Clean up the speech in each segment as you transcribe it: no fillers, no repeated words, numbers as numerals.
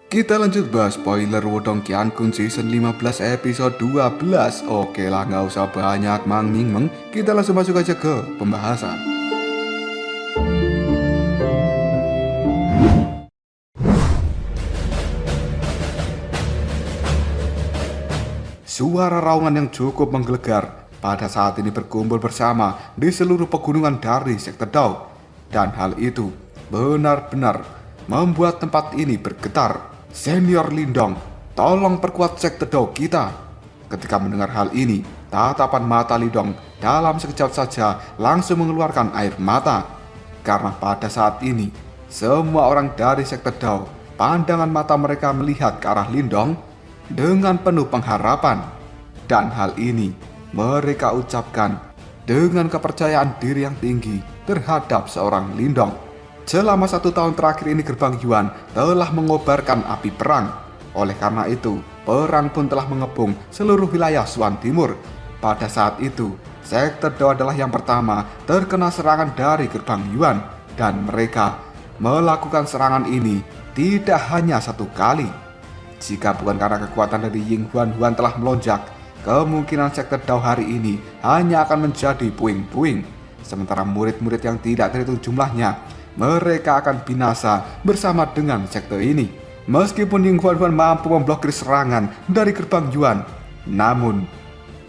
Kita lanjut bahas spoiler Wodong Qiankun season 15 episode 12. Oke lah, nggak usah banyak meng. Kita langsung masuk aja ke pembahasan. Suara raungan yang cukup menggelegar pada saat ini berkumpul bersama di seluruh pegunungan dari sektor Dao. Dan hal itu benar-benar membuat tempat ini bergetar. Senior Lindong, tolong perkuat sektor Dao kita. Ketika mendengar hal ini, tatapan mata Lindong dalam sekejap saja langsung mengeluarkan air mata. Karena pada saat ini, semua orang dari sektor Dao, pandangan mata mereka melihat ke arah Lindong dengan penuh pengharapan. Dan hal ini mereka ucapkan dengan kepercayaan diri yang tinggi terhadap seorang Lindong. Selama 1 tahun terakhir ini Gerbang Yuan telah mengobarkan api perang. Oleh karena itu, perang pun telah mengepung seluruh wilayah Suan Timur. Pada saat itu, sektor Dao adalah yang pertama terkena serangan dari Gerbang Yuan. Dan mereka melakukan serangan ini tidak hanya 1 kali. Jika bukan karena kekuatan dari Ying Huan telah melonjak, kemungkinan sektor Dao hari ini hanya akan menjadi puing-puing. Sementara murid-murid yang tidak terhitung jumlahnya, mereka akan binasa bersama dengan sekte ini. Meskipun Ying Huan mampu memblokir serangan dari Gerbang Yuan, namun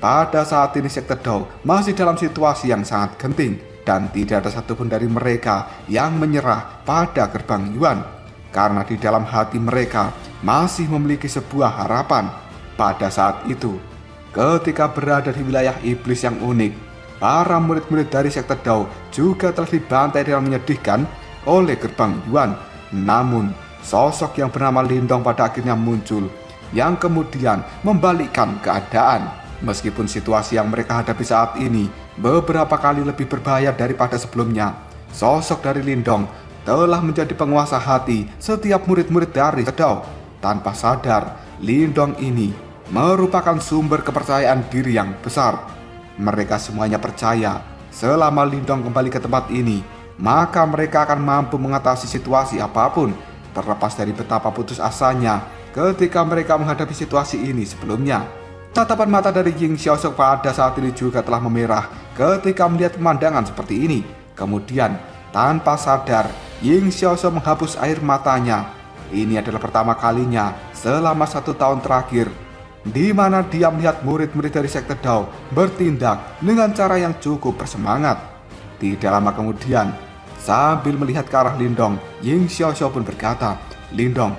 pada saat ini sekte Dao masih dalam situasi yang sangat genting dan tidak ada satupun dari mereka yang menyerah pada Gerbang Yuan. Karena di dalam hati mereka masih memiliki sebuah harapan. Pada saat itu, ketika berada di wilayah iblis yang unik, para murid-murid dari sekte Dao juga telah dibantai dengan menyedihkan oleh Gerbang Yuan. Namun, sosok yang bernama Lindong pada akhirnya muncul, yang kemudian membalikkan keadaan. Meskipun situasi yang mereka hadapi saat ini beberapa kali lebih berbahaya daripada sebelumnya, sosok dari Lindong telah menjadi penguasa hati setiap murid-murid dari sekte Dao. Tanpa sadar, Lindong ini merupakan sumber kepercayaan diri yang besar. Mereka semuanya percaya selama Lindong kembali ke tempat ini, maka mereka akan mampu mengatasi situasi apapun, terlepas dari betapa putus asanya ketika mereka menghadapi situasi ini sebelumnya. Tatapan mata dari Ying Xiaosong pada saat ini juga telah memerah ketika melihat pemandangan seperti ini. Kemudian, tanpa sadar, Ying Xiaosong menghapus air matanya. Ini adalah pertama kalinya selama 1 tahun terakhir di mana dia melihat murid-murid dari sekte Dao bertindak dengan cara yang cukup bersemangat. Tidak lama kemudian, sambil melihat ke arah Lindong, Ying Xiaoxiao pun berkata, "Lindong,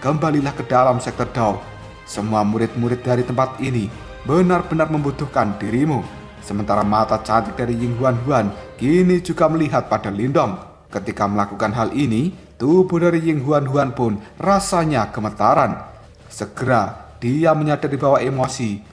kembalilah ke dalam sekte Dao. Semua murid-murid dari tempat ini benar-benar membutuhkan dirimu." Sementara mata cantik dari Ying Huan kini juga melihat pada Lindong. Ketika melakukan hal ini, tubuh dari Ying Huan pun rasanya gemetaran. Segera dia menyadari bahwa emosi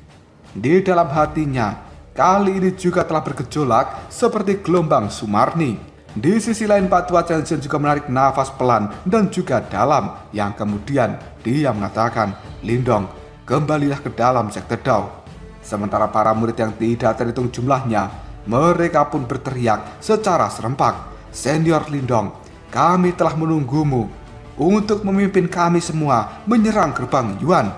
di dalam hatinya kali ini juga telah bergejolak seperti gelombang Sumarni. Di sisi lain, Pak Tua Chen juga menarik nafas pelan dan juga dalam, yang kemudian dia mengatakan, "Lindong, kembalilah ke dalam sekte Dao." Sementara para murid yang tidak terhitung jumlahnya, mereka pun berteriak secara serempak, "Senior Lindong, kami telah menunggumu untuk memimpin kami semua menyerang Gerbang Yuan."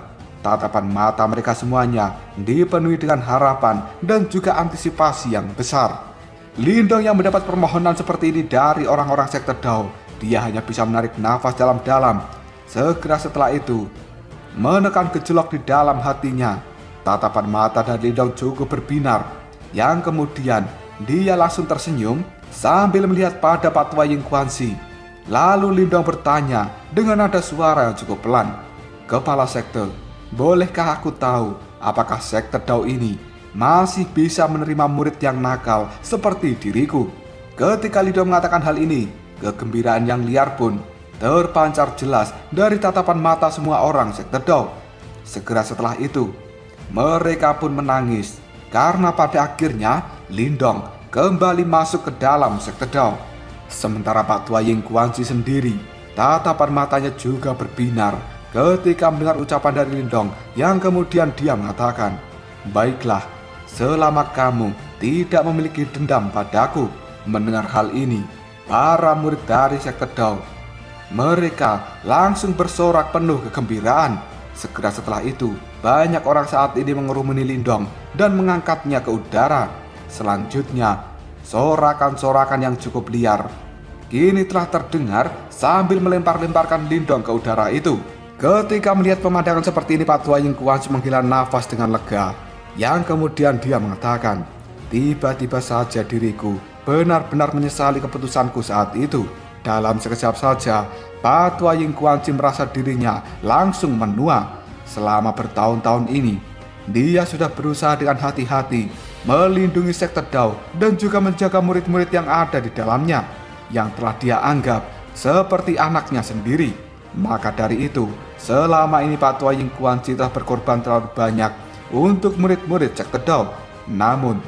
Tatapan mata mereka semuanya dipenuhi dengan harapan dan juga antisipasi yang besar. Lindong yang mendapat permohonan seperti ini dari orang-orang sekte Dao, dia hanya bisa menarik nafas dalam-dalam. Segera setelah itu, menekan gejolak di dalam hatinya. Tatapan mata dari Lindong cukup berbinar, yang kemudian dia langsung tersenyum sambil melihat pada Pak Tua Ying Guanxi. Lalu Lindong bertanya dengan nada suara yang cukup pelan, "Kepala sekte, bolehkah aku tahu apakah sekte Dao ini masih bisa menerima murid yang nakal seperti diriku?" Ketika Lindong mengatakan hal ini, kegembiraan yang liar pun terpancar jelas dari tatapan mata semua orang sekte Dao. Segera setelah itu, mereka pun menangis karena pada akhirnya Lindong kembali masuk ke dalam sekte Dao. Sementara Pak Tua Ying Guanxi sendiri, tatapan matanya juga berbinar ketika mendengar ucapan dari Lindong, yang kemudian dia mengatakan, "Baiklah, selama kamu tidak memiliki dendam padaku." Mendengar hal ini, para murid dari sekte Dao mereka langsung bersorak penuh kegembiraan. Segera setelah itu, banyak orang saat ini mengerumuni Lindong dan mengangkatnya ke udara. Selanjutnya, sorakan-sorakan yang cukup liar kini telah terdengar sambil melempar-lemparkan Lindong ke udara itu. Ketika melihat pemandangan seperti ini, Pak Tua Ying Guanci menghela nafas dengan lega. Yang kemudian dia mengatakan, "Tiba-tiba saja diriku benar-benar menyesali keputusanku saat itu." Dalam sekejap saja, Pak Tua Ying Guanci merasa dirinya langsung menua. Selama bertahun-tahun ini, dia sudah berusaha dengan hati-hati melindungi sekte Dao dan juga menjaga murid-murid yang ada di dalamnya, yang telah dia anggap seperti anaknya sendiri. Maka dari itu, selama ini Pak Tua Ying Guanci telah berkorban terlalu banyak untuk murid-murid sekte Dao. Namun,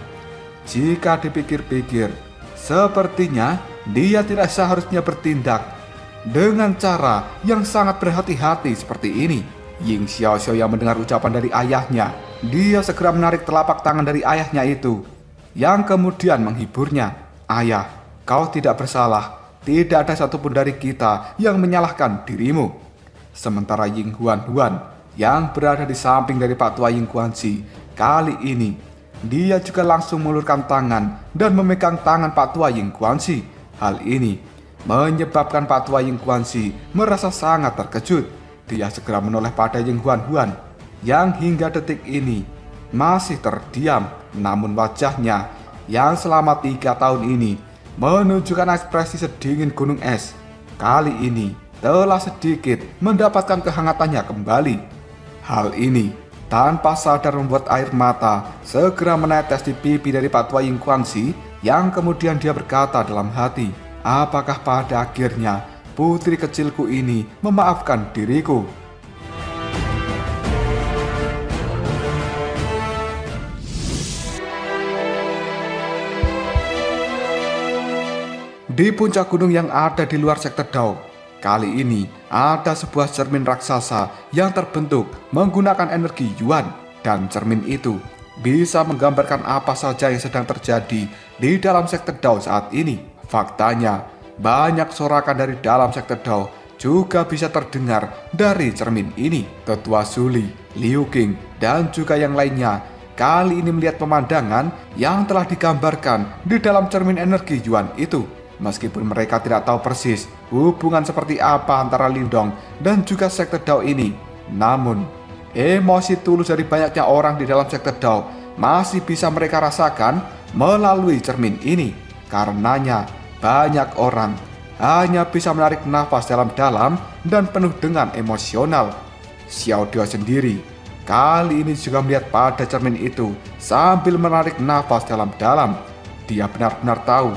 jika dipikir-pikir, sepertinya dia tidak seharusnya bertindak dengan cara yang sangat berhati-hati seperti ini. Ying Xiaoxiao yang mendengar ucapan dari ayahnya, dia segera menarik telapak tangan dari ayahnya itu, yang kemudian menghiburnya. "Ayah, kau tidak bersalah. Tidak ada satupun dari kita yang menyalahkan dirimu." Sementara Ying Huan yang berada di samping dari Pak Tua Ying Guanci, kali ini dia juga langsung mengulurkan tangan dan memegang tangan Pak Tua Ying Guanci. Hal ini menyebabkan Pak Tua Ying Guanci merasa sangat terkejut. Dia segera menoleh pada Ying Huan yang hingga detik ini masih terdiam. Namun wajahnya yang selama 3 tahun ini menunjukkan ekspresi sedingin gunung es, kali ini telah sedikit mendapatkan kehangatannya kembali. Hal ini tanpa sadar membuat air mata segera menetes di pipi dari Pak Tua Ying Guanci, yang kemudian dia berkata dalam hati, "Apakah pada akhirnya putri kecilku ini memaafkan diriku?" Di puncak gunung yang ada di luar sekte Dao, kali ini ada sebuah cermin raksasa yang terbentuk menggunakan energi Yuan, dan cermin itu bisa menggambarkan apa saja yang sedang terjadi di dalam sekte Dao saat ini. Faktanya, banyak sorakan dari dalam sekte Dao juga bisa terdengar dari cermin ini. Tetua Zuli, Liu Qing, dan juga yang lainnya kali ini melihat pemandangan yang telah digambarkan di dalam cermin energi Yuan itu. Meskipun mereka tidak tahu persis hubungan seperti apa antara Lindong dan juga sekte Dao ini, namun emosi tulus dari banyaknya orang di dalam sekte Dao masih bisa mereka rasakan melalui cermin ini. Karenanya banyak orang hanya bisa menarik nafas dalam-dalam dan penuh dengan emosional. Xiao Dio sendiri kali ini juga melihat pada cermin itu sambil menarik nafas dalam-dalam. Dia benar-benar tahu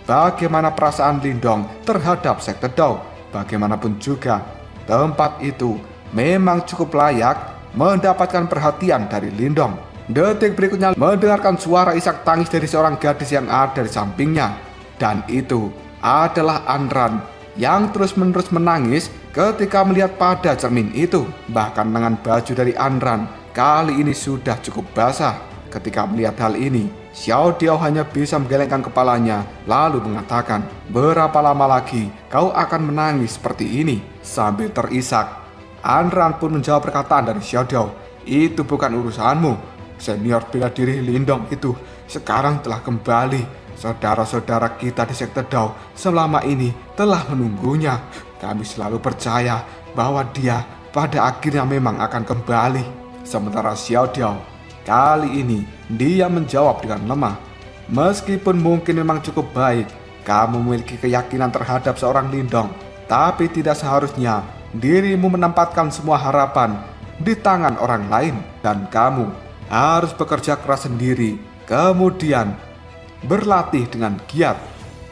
bagaimana perasaan Lindong terhadap sekte Dao. Bagaimanapun juga, tempat itu memang cukup layak mendapatkan perhatian dari Lindong. Detik berikutnya mendengarkan suara isak tangis dari seorang gadis yang ada di sampingnya. Dan itu adalah Anran yang terus-menerus menangis ketika melihat pada cermin itu. Bahkan lengan baju dari Anran kali ini sudah cukup basah. Ketika melihat hal ini, Xiao Dio hanya bisa menggelengkan kepalanya lalu mengatakan, "Berapa lama lagi kau akan menangis seperti ini?" Sambil terisak, Anran pun menjawab perkataan dari Xiao Dio, "Itu bukan urusanmu. Senior bela diri Lindong itu sekarang telah kembali. Saudara-saudara kita di sekte Dao selama ini telah menunggunya. Kami selalu percaya bahwa dia pada akhirnya memang akan kembali." Sementara Xiao Dio kali ini dia menjawab dengan lemah, "Meskipun mungkin memang cukup baik kamu memiliki keyakinan terhadap seorang Lindong, tapi tidak seharusnya dirimu menempatkan semua harapan di tangan orang lain. Dan kamu harus bekerja keras sendiri, kemudian berlatih dengan giat.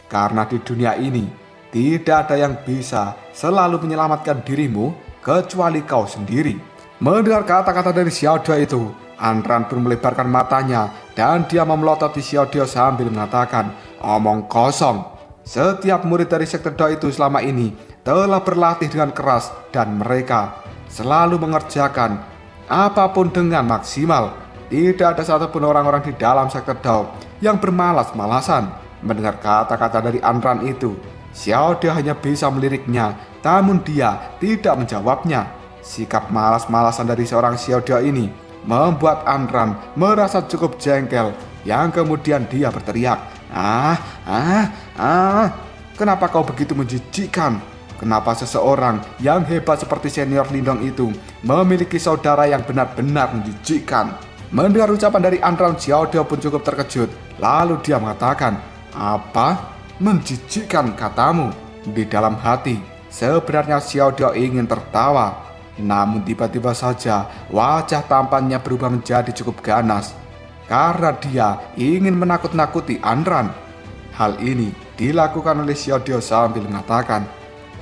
Karena di dunia ini tidak ada yang bisa selalu menyelamatkan dirimu kecuali kau sendiri." Mendengar kata-kata dari Xiao Dio itu, Anran pun melebarkan matanya dan dia memelototi Xiao Dio sambil mengatakan, "Omong kosong. Setiap murid dari sekte Dao itu selama ini telah berlatih dengan keras dan mereka selalu mengerjakan apapun dengan maksimal. Tidak ada satupun orang-orang di dalam sekte Dao yang bermalas-malasan." Mendengar kata-kata dari Anran itu, Xiao Dao hanya bisa meliriknya, namun dia tidak menjawabnya. Sikap malas-malasan dari seorang Xiao Dao ini membuat Anran merasa cukup jengkel, yang kemudian dia berteriak, kenapa kau begitu menjijikkan? Kenapa seseorang yang hebat seperti senior Lindong itu memiliki saudara yang benar-benar menjijikkan? Mendengar ucapan dari Anran, Xiao Dao pun cukup terkejut. Lalu dia mengatakan, apa? Menjijikkan katamu? Di dalam hati, sebenarnya Xiao Dao ingin tertawa. Namun tiba-tiba saja wajah tampannya berubah menjadi cukup ganas, karena dia ingin menakut-nakuti Anran. Hal ini dilakukan oleh Xiao Dao sambil mengatakan,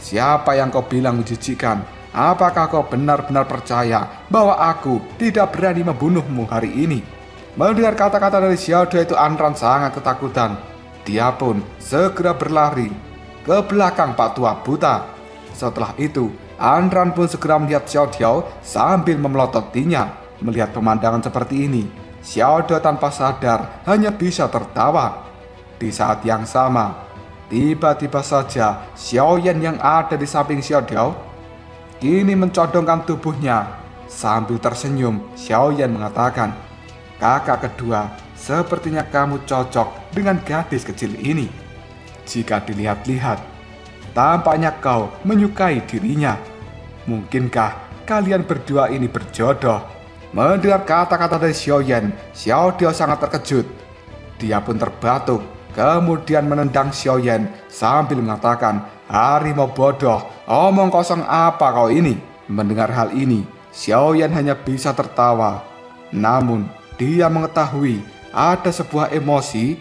siapa yang kau bilang menjijikkan? Apakah kau benar-benar percaya bahwa aku tidak berani membunuhmu hari ini? Mendengar kata-kata dari Xiao Dao itu, Anran sangat ketakutan. Dia pun segera berlari ke belakang Pak Tua Buta. Setelah itu, Anran pun segera melihat Xiao Dao sambil memelototinya. Melihat pemandangan seperti ini, Xiao Dao tanpa sadar hanya bisa tertawa. Di saat yang sama, tiba-tiba saja Xiao Yan yang ada di samping Xiao Dao kini mencondongkan tubuhnya. Sambil tersenyum, Xiao Yan mengatakan, kakak kedua, sepertinya kamu cocok dengan gadis kecil ini. Jika dilihat-lihat, tampaknya kau menyukai dirinya. Mungkinkah kalian berdua ini berjodoh? Mendengar kata-kata dari Xiao Yan, Xiao Dao sangat terkejut. Dia pun terbatuk, kemudian menendang Xiao Yan sambil mengatakan, harimau bodoh, omong kosong apa kau ini? Mendengar hal ini, Xiao Yan hanya bisa tertawa. Namun, dia mengetahui ada sebuah emosi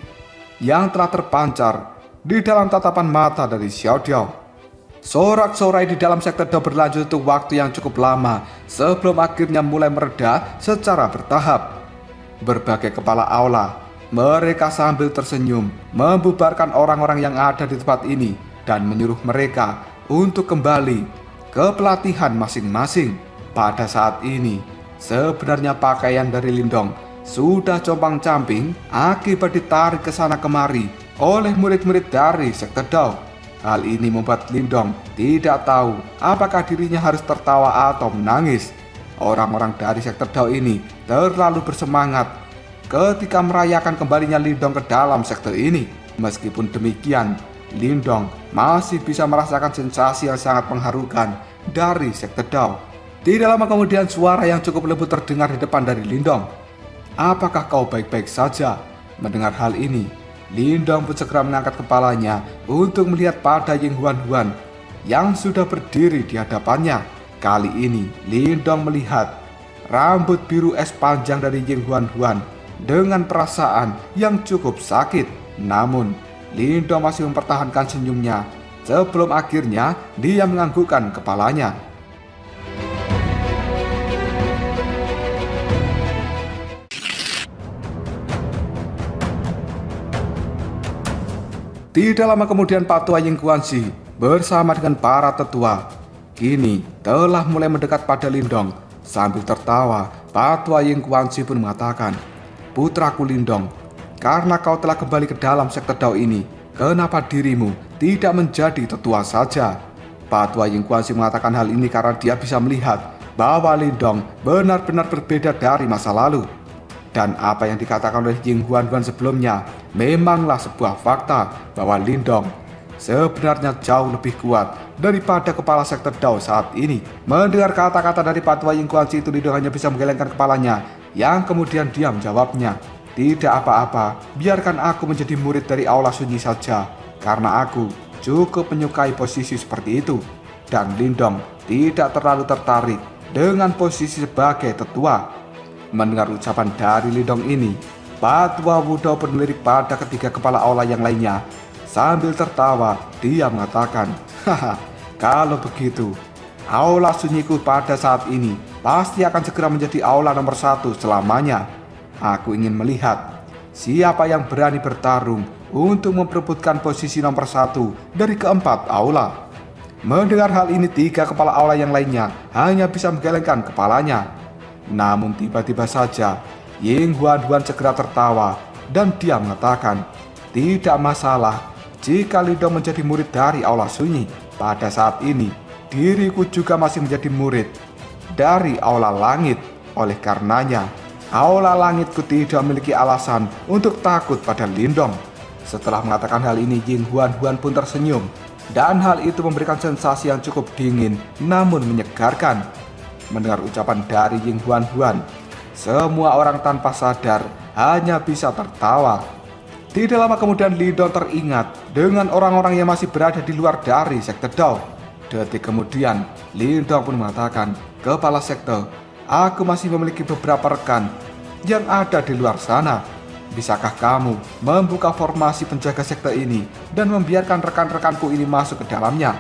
yang telah terpancar di dalam tatapan mata dari Xiao Dao. Sorak-sorai di dalam sektor Dao berlanjut untuk waktu yang cukup lama sebelum akhirnya mulai mereda secara bertahap. Berbagai kepala aula, mereka sambil tersenyum membubarkan orang-orang yang ada di tempat ini dan menyuruh mereka untuk kembali ke pelatihan masing-masing. Pada saat ini, sebenarnya pakaian dari Lindong sudah compang-camping akibat ditarik ke sana kemari oleh murid-murid dari sektor Dao. Hal ini membuat Lindong tidak tahu apakah dirinya harus tertawa atau menangis. Orang-orang dari sektor Dao ini terlalu bersemangat ketika merayakan kembalinya Lindong ke dalam sektor ini. Meskipun demikian, Lindong masih bisa merasakan sensasi yang sangat mengharukan dari sektor Dao. Tidak lama kemudian suara yang cukup lembut terdengar di depan dari Lindong. Apakah kau baik-baik saja? Mendengar hal ini, Lindong pun segera mengangkat kepalanya untuk melihat pada Ying Huan-Huan yang sudah berdiri di hadapannya. Kali ini Lindong melihat rambut biru es panjang dari Ying Huan-Huan dengan perasaan yang cukup sakit. Namun Lindong masih mempertahankan senyumnya sebelum akhirnya dia menganggukkan kepalanya. Tidak lama kemudian Pak Tua Ying Guanxi bersama dengan para tetua kini telah mulai mendekat pada Lindong. Sambil tertawa, Pak Tua Ying Guanxi pun mengatakan, putraku Lindong, karena kau telah kembali ke dalam sektor Dao ini, kenapa dirimu tidak menjadi tetua saja? Pak Tua Ying Guanxi mengatakan hal ini karena dia bisa melihat bahwa Lindong benar-benar berbeda dari masa lalu. Dan apa yang dikatakan oleh Ying Huan-Huan sebelumnya memanglah sebuah fakta bahwa Lindong sebenarnya jauh lebih kuat daripada kepala sektor Dao saat ini. Mendengar kata-kata dari Pak Tua Ying Guanxi itu, Lindong hanya bisa menggelengkan kepalanya, yang kemudian dia menjawabnya, tidak apa-apa, biarkan aku menjadi murid dari aula sunyi saja, karena aku cukup menyukai posisi seperti itu. Dan Lindong tidak terlalu tertarik dengan posisi sebagai tetua. Mendengar ucapan dari Lindong ini, Pak Tua Wudao pun melirik pada ketiga kepala aula yang lainnya. Sambil tertawa, dia mengatakan, haha, kalau begitu, aula sunyiku pada saat ini pasti akan segera menjadi aula nomor 1 selamanya. Aku ingin melihat siapa yang berani bertarung untuk memperebutkan posisi nomor 1 dari keempat aula. Mendengar hal ini, tiga kepala aula yang lainnya hanya bisa menggelengkan kepalanya. Namun tiba-tiba saja Ying Huan-Huan segera tertawa dan dia mengatakan, tidak masalah, jika Lindong menjadi murid dari Aula Sunyi, pada saat ini diriku juga masih menjadi murid dari Aula Langit. Oleh karenanya, Aula Langitku tidak memiliki alasan untuk takut pada Lindong. Setelah mengatakan hal ini, Ying Huan pun tersenyum, dan hal itu memberikan sensasi yang cukup dingin namun menyegarkan. Mendengar ucapan dari Ying Huan, semua orang tanpa sadar hanya bisa tertawa. Tidak lama kemudian Lindong teringat dengan orang-orang yang masih berada di luar dari sekte Dao. Detik kemudian Lindong pun mengatakan, "Kepala sekte, aku masih memiliki beberapa rekan yang ada di luar sana. Bisakah kamu membuka formasi penjaga sekte ini dan membiarkan rekan-rekanku ini masuk ke dalamnya?"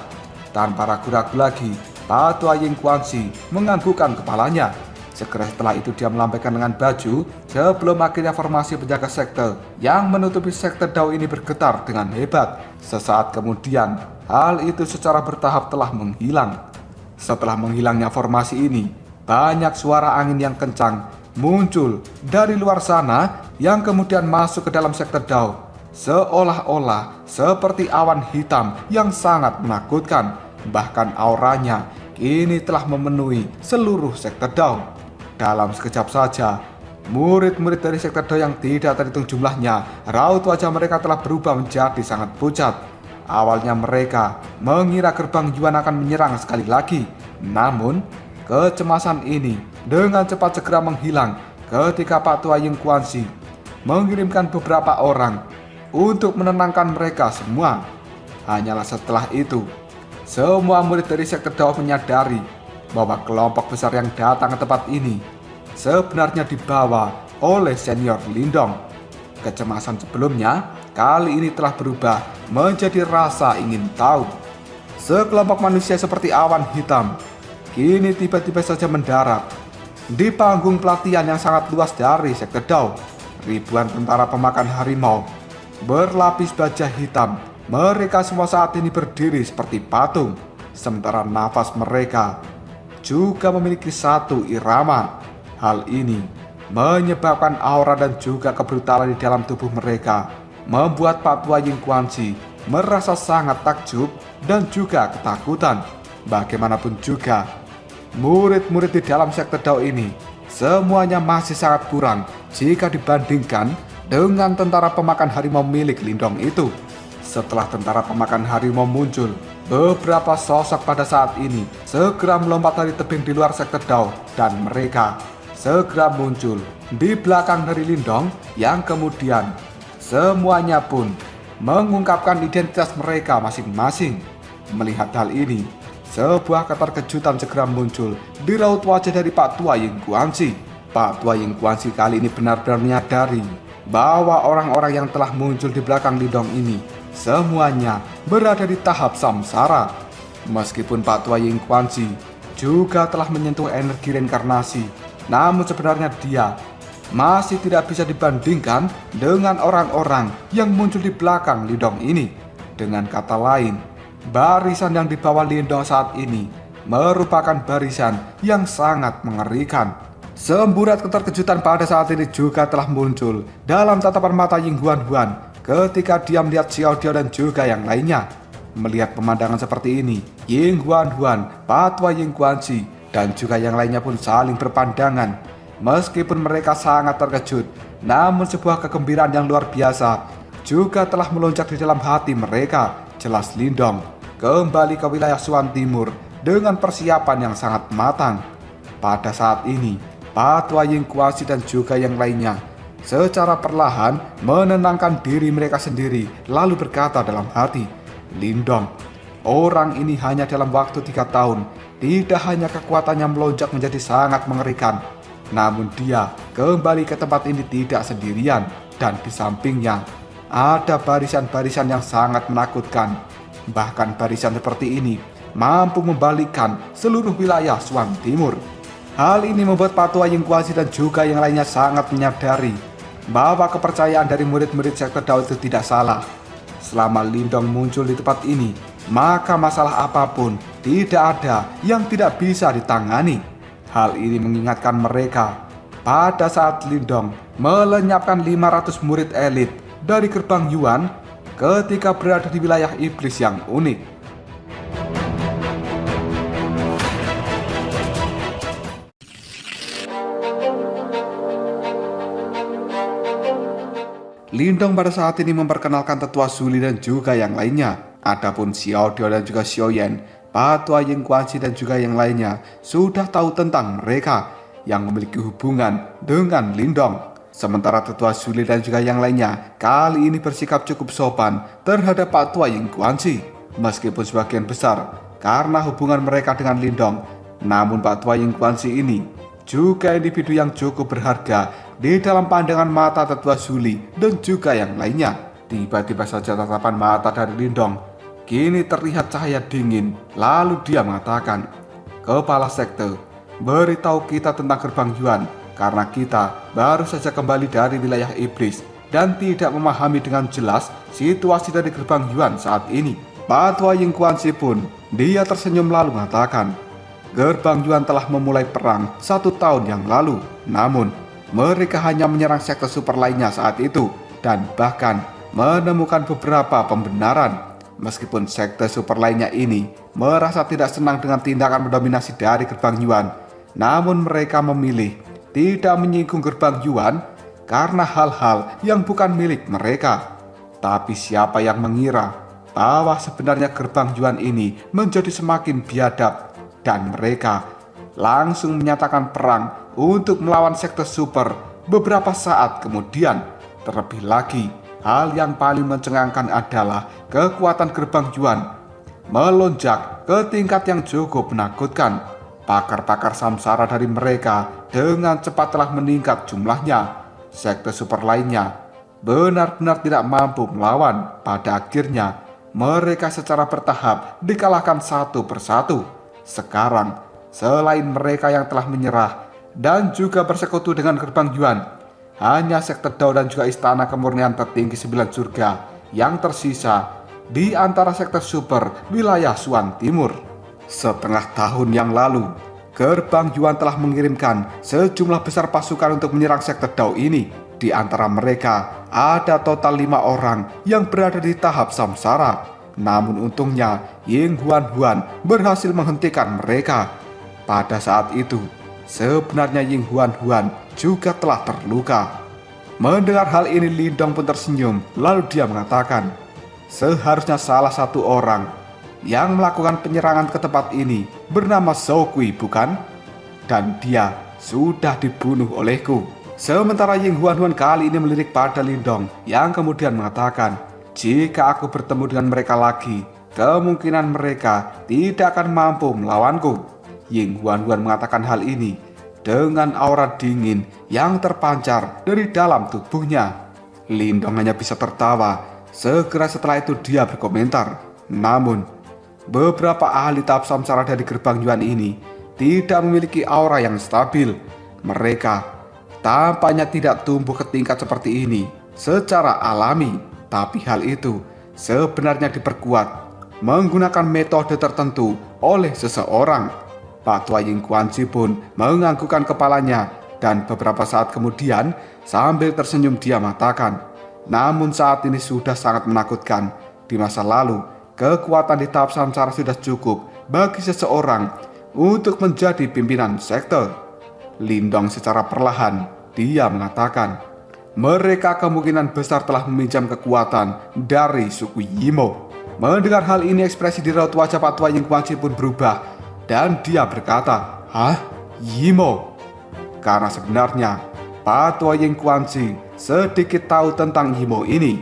Tanpa ragu-ragu lagi, Patua Ying Guanxi menganggukkan kepalanya. Segera setelah itu dia melambaikan lengan baju sebelum akhirnya formasi penjaga sekte yang menutupi sekte Dao ini bergetar dengan hebat. Sesaat kemudian, hal itu secara bertahap telah menghilang. Setelah menghilangnya formasi ini, banyak suara angin yang kencang muncul dari luar sana yang kemudian masuk ke dalam sekte Dao, seolah-olah seperti awan hitam yang sangat menakutkan. Bahkan auranya kini telah memenuhi seluruh sekte Dao. Dalam sekejap saja, murid-murid dari sekte Dao yang tidak terhitung jumlahnya, raut wajah mereka telah berubah menjadi sangat pucat. Awalnya mereka mengira gerbang Yuan akan menyerang sekali lagi, namun kecemasan ini dengan cepat segera menghilang ketika Patua Ying Guanxi mengirimkan beberapa orang untuk menenangkan mereka semua. Hanyalah setelah itu, semua murid dari sekte Dao menyadari bahwa kelompok besar yang datang ke tempat ini sebenarnya dibawa oleh senior Lindong. Kecemasan sebelumnya kali ini telah berubah menjadi rasa ingin tahu. Sekelompok manusia seperti awan hitam kini tiba-tiba saja mendarat di panggung pelatihan yang sangat luas dari sekte Dao. Ribuan tentara pemakan harimau berlapis baja hitam. Mereka semua saat ini berdiri seperti patung, sementara nafas mereka juga memiliki satu irama. Hal ini menyebabkan aura dan juga kebrutalan di dalam tubuh mereka membuat Patua Ying Guanxi merasa sangat takjub dan juga ketakutan. Bagaimanapun juga, murid-murid di dalam sekte Dao ini semuanya masih sangat kurang jika dibandingkan dengan tentara pemakan harimau milik Lindong itu. Setelah tentara pemakan harimau muncul, beberapa sosok pada saat ini segera melompat dari tebing di luar sekte Dao, dan mereka segera muncul di belakang dari Lindong yang kemudian semuanya pun mengungkapkan identitas mereka masing-masing. Melihat hal ini, sebuah keterkejutan segera muncul di raut wajah dari Patua Ying Guanxi. Patua Ying Guanxi kali ini benar-benar menyadari bahwa orang-orang yang telah muncul di belakang Lindong ini semuanya berada di tahap samsara. Meskipun Patua Ying Guanxi juga telah menyentuh energi reinkarnasi, namun sebenarnya dia masih tidak bisa dibandingkan dengan orang-orang yang muncul di belakang Lindong ini. Dengan kata lain, barisan yang dibawa Lindong saat ini merupakan barisan yang sangat mengerikan. Semburat keterkejutan pada saat ini juga telah muncul dalam tatapan mata Ying Huan ketika dia melihat Xiao Diao dan juga yang lainnya. Melihat pemandangan seperti ini, Ying Huan, Patua Ying Guanxi, dan juga yang lainnya pun saling berpandangan. Meskipun mereka sangat terkejut, namun sebuah kegembiraan yang luar biasa juga telah melonjak di dalam hati mereka. Jelas Lindong kembali ke wilayah Xuan Timur dengan persiapan yang sangat matang. Pada saat ini, Patua Ying Guanxi dan juga yang lainnya secara perlahan menenangkan diri mereka sendiri, lalu berkata dalam hati, "Lindong, orang ini hanya dalam waktu 3 tahun, tidak hanya kekuatannya melonjak menjadi sangat mengerikan, namun dia kembali ke tempat ini tidak sendirian, dan di sampingnya ada barisan-barisan yang sangat menakutkan. Bahkan barisan seperti ini mampu membalikkan seluruh wilayah Xuan Timur." Hal ini membuat Patua Ying Guanxi dan juga yang lainnya sangat menyadari bahwa kepercayaan dari murid-murid sekte Dao itu tidak salah. Selama Lindong muncul di tempat ini, maka masalah apapun tidak ada yang tidak bisa ditangani. Hal ini mengingatkan mereka pada saat Lindong melenyapkan 500 murid elit dari gerbang Yuan ketika berada di wilayah iblis yang unik. Lindong pada saat ini memperkenalkan tetua Zuli dan juga yang lainnya. Adapun Xiao Dio dan juga Xiao Yan, Patua Ying Guanxi dan juga yang lainnya sudah tahu tentang mereka yang memiliki hubungan dengan Lindong. Sementara tetua Zuli dan juga yang lainnya kali ini bersikap cukup sopan terhadap Patua Ying Guanxi. Meskipun sebagian besar karena hubungan mereka dengan Lindong, namun Patua Ying Guanxi ini juga individu yang cukup berharga di dalam pandangan mata tetua Zuli dan juga yang lainnya. Tiba-tiba saja tatapan mata dari Lindong kini terlihat cahaya dingin. Lalu dia mengatakan, "Kepala sekte, beritahu kita tentang gerbang Yuan, karena kita baru saja kembali dari wilayah iblis dan tidak memahami dengan jelas situasi dari gerbang Yuan saat ini." Patua Ying Guanxi pun dia tersenyum lalu mengatakan, "Gerbang Yuan telah memulai perang 1 tahun yang lalu, namun mereka hanya menyerang sekte super lainnya saat itu dan bahkan menemukan beberapa pembenaran. Meskipun sekte super lainnya ini merasa tidak senang dengan tindakan mendominasi dari gerbang Yuan, namun mereka memilih tidak menyinggung gerbang Yuan karena hal-hal yang bukan milik mereka. Tapi siapa yang mengira bahwa sebenarnya gerbang Yuan ini menjadi semakin biadab dan mereka langsung menyatakan perang untuk melawan sekte super beberapa saat kemudian. Terlebih lagi, hal yang paling mencengangkan adalah kekuatan gerbang Yuan melonjak ke tingkat yang cukup menakutkan. Pakar-pakar samsara dari mereka dengan cepat telah meningkat jumlahnya. Sekte super lainnya benar-benar tidak mampu melawan. Pada akhirnya, mereka secara bertahap dikalahkan satu persatu. Sekarang, selain mereka yang telah menyerah dan juga bersekutu dengan gerbang Yuan, hanya sekte Dao dan juga istana kemurnian tertinggi 9 surga yang tersisa di antara sekte super wilayah Suan Timur. Setengah tahun yang lalu, gerbang Yuan telah mengirimkan sejumlah besar pasukan untuk menyerang sekte Dao ini. Di antara mereka ada total 5 orang yang berada di tahap samsara. Namun untungnya Ying Huan berhasil menghentikan mereka. Pada saat itu, sebenarnya Ying Huan juga telah terluka. Mendengar hal ini, Lindong pun tersenyum. Lalu dia mengatakan, "Seharusnya salah satu orang yang melakukan penyerangan ke tempat ini bernama Zhou Kui, bukan? Dan dia sudah dibunuh olehku." Sementara Ying Huan kali ini melirik pada Lindong yang kemudian mengatakan, "Jika aku bertemu dengan mereka lagi, kemungkinan mereka tidak akan mampu melawanku." Ying Huan mengatakan hal ini dengan aura dingin yang terpancar dari dalam tubuhnya. Lindong hanya bisa tertawa. Segera setelah itu dia berkomentar, "Namun, beberapa ahli tahap samsara dari gerbang Yuan ini tidak memiliki aura yang stabil. Mereka tampaknya tidak tumbuh ke tingkat seperti ini secara alami, tapi hal itu sebenarnya diperkuat menggunakan metode tertentu oleh seseorang." Patua Ying Guanxi pun menganggukkan kepalanya dan beberapa saat kemudian sambil tersenyum dia mengatakan, "Namun saat ini sudah sangat menakutkan. Di masa lalu, kekuatan di tahap samsara sudah cukup bagi seseorang untuk menjadi pimpinan sekte." Lindong secara perlahan dia mengatakan, "Mereka kemungkinan besar telah meminjam kekuatan dari suku Yimo." Mendengar hal ini, ekspresi di raut wajah Patua Ying Guanxi pun berubah dan dia berkata, "Hah? Yimo?" Karena sebenarnya Patua Ying Guanxi sedikit tahu tentang Yimo ini.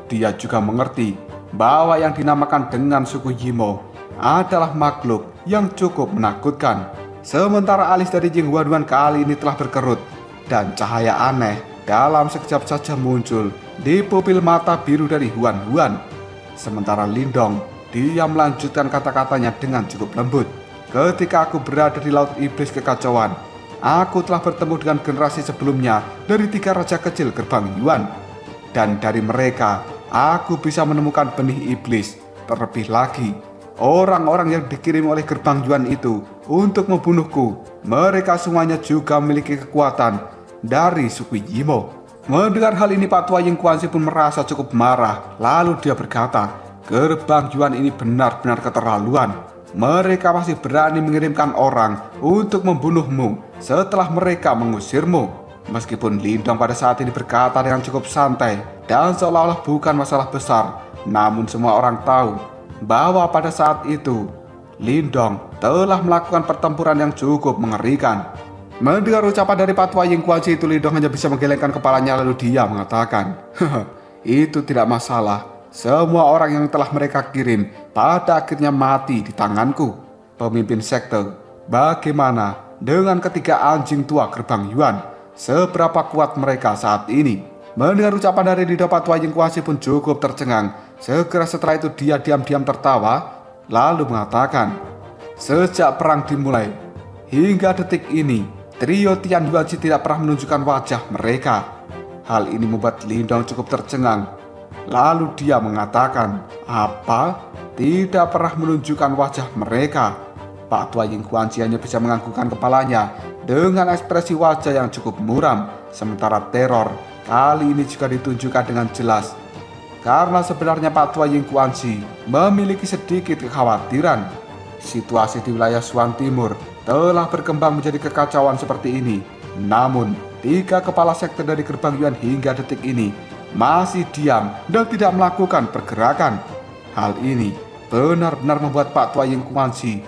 Dia juga mengerti bahwa yang dinamakan dengan suku Yimo adalah makhluk yang cukup menakutkan. Sementara alis dari Ying Huan kali ini telah berkerut dan cahaya aneh dalam sekejap saja muncul di pupil mata biru dari Huan. Sementara Lindong dia melanjutkan kata-katanya dengan cukup lembut, "Ketika aku berada di laut iblis kekacauan, aku telah bertemu dengan generasi sebelumnya dari 3 raja kecil gerbang Yuan. Dan dari mereka, aku bisa menemukan benih iblis. Terlebih lagi, orang-orang yang dikirim oleh gerbang Yuan itu untuk membunuhku, mereka semuanya juga memiliki kekuatan dari suku Yimo." Mendengar hal ini, Pak Tua Ying Kuansi pun merasa cukup marah. Lalu dia berkata, gerbang Yuan ini benar-benar keterlaluan. Mereka masih berani mengirimkan orang untuk membunuhmu setelah mereka mengusirmu. Meskipun Lindong pada saat ini berkata dengan cukup santai dan seolah-olah bukan masalah besar, namun semua orang tahu bahwa pada saat itu Lindong telah melakukan pertempuran yang cukup mengerikan. Mendengar ucapan dari Pak Tua Ying Kuansi itu, Lindong hanya bisa menggelengkan kepalanya lalu dia mengatakan, itu tidak masalah. Semua orang yang telah mereka kirim pada akhirnya mati di tanganku. Pemimpin sekte, bagaimana dengan ketiga anjing tua gerbang Yuan? Seberapa kuat mereka saat ini? Mendengar ucapan dari lidah Pak Tua Ying Kuansi pun cukup tercengang. Segera setelah itu dia diam-diam tertawa lalu mengatakan, sejak perang dimulai hingga detik ini, trio Tian Yuanji tidak pernah menunjukkan wajah mereka. Hal ini membuat Lindong cukup tercengang. Lalu dia mengatakan, apa? Tidak pernah menunjukkan wajah mereka? Pak Tua Ying Kuansi hanya bisa menganggukkan kepalanya dengan ekspresi wajah yang cukup muram. Sementara teror kali ini juga ditunjukkan dengan jelas. Karena sebenarnya Pak Tua Ying Kuansi memiliki sedikit kekhawatiran. Situasi di wilayah Suan Timur telah berkembang menjadi kekacauan seperti ini. Namun, 3 kepala sekte dari gerbang Yuan hingga detik ini masih diam dan tidak melakukan pergerakan. Hal ini benar-benar membuat Pak Tua Ying Kuansi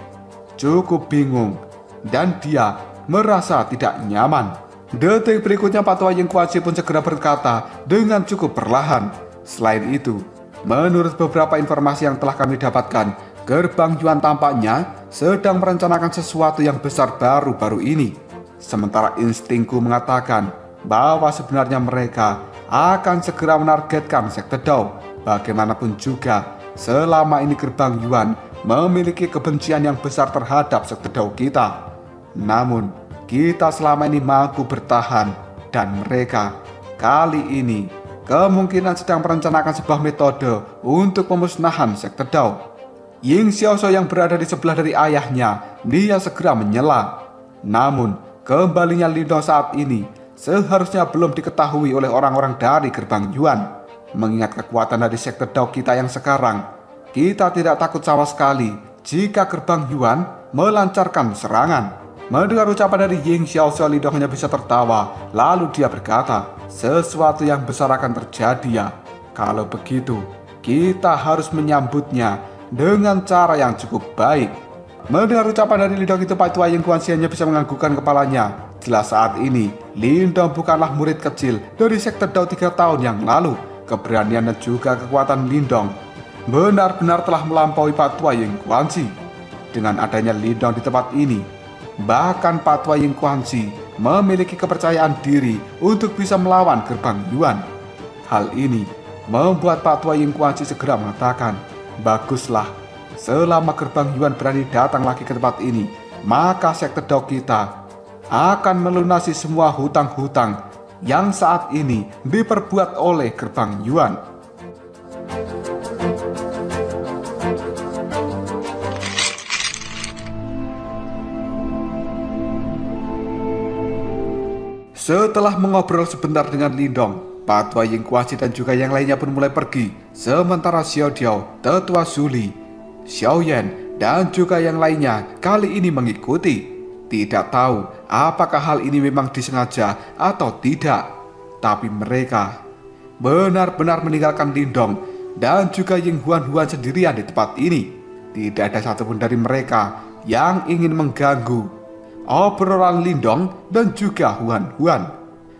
cukup bingung dan dia merasa tidak nyaman. Detik berikutnya Pak Tua Ying Kuansi pun segera berkata dengan cukup perlahan, selain itu, menurut beberapa informasi yang telah kami dapatkan, gerbang Yuan tampaknya sedang merencanakan sesuatu yang besar baru-baru ini. Sementara instingku mengatakan bahwa sebenarnya mereka akan segera menargetkan sekte Dao. Bagaimanapun juga, selama ini gerbang Yuan memiliki kebencian yang besar terhadap sekte Dao kita. Namun, kita selama ini mampu bertahan dan mereka kali ini kemungkinan sedang merencanakan sebuah metode untuk pemusnahan sekte Dao. Ying Xiaoshuo yang berada di sebelah dari ayahnya, dia segera menyela. Namun, kembalinya Lindong saat ini seharusnya belum diketahui oleh orang-orang dari gerbang Yuan. Mengingat kekuatan dari sekte Dao kita yang sekarang, kita tidak takut sama sekali jika gerbang Yuan melancarkan serangan. Mendengar ucapan dari Ying Xiaoshuo, Lindong hanya bisa tertawa. Lalu dia berkata, sesuatu yang besar akan terjadi ya. Kalau begitu, kita harus menyambutnya dengan cara yang cukup baik. Mendengar ucapan dari Lindong itu, Pak Tua Ying Kuansi hanya bisa menganggukkan kepalanya. Jelas saat ini, Lindong bukanlah murid kecil dari sekte Dao 3 tahun yang lalu. Keberanian dan juga kekuatan Lindong benar-benar telah melampaui Pak Tua Ying Kuansi. Dengan adanya Lindong di tempat ini, bahkan Pak Tua Ying Kuansi memiliki kepercayaan diri untuk bisa melawan gerbang Yuan. Hal ini membuat Pak Tua Ying Kuansi segera mengatakan, baguslah, selama gerbang Yuan berani datang lagi ke tempat ini, maka sekte Dao kita akan melunasi semua hutang-hutang yang saat ini diperbuat oleh gerbang Yuan. Setelah mengobrol sebentar dengan Lindong, Pak Tua Ying Kuansi dan juga yang lainnya pun mulai pergi. Sementara Xiao Diao, Tetua Zuli, Xiao Yan, dan juga yang lainnya kali ini mengikuti. Tidak tahu apakah hal ini memang disengaja atau tidak, tapi mereka benar-benar meninggalkan Lindong dan juga Ying Huan sendirian di tempat ini. Tidak ada satupun dari mereka yang ingin mengganggu obrolan Lindong dan juga Huan.